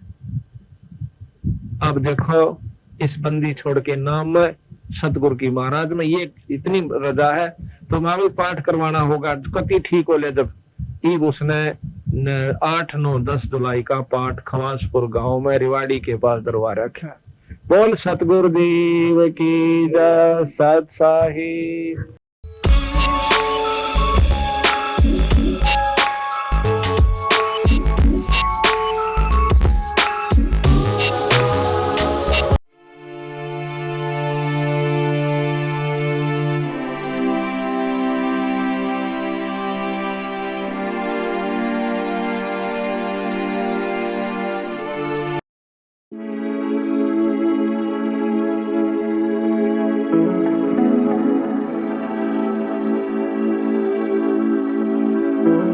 अब देखो इस बंदी छोड़ के नाम में सतगुरु की महाराज में ये इतनी रजा है, तो मैं भी पाठ करवाना होगा कति ठीक हो ले। जब ईब उसने 8, 9, 10 जुलाई का पाठ खवासपुर गांव में रिवाड़ी के पास दरबार रखा। बोल सतगुरु देव की जय, सत साहिब।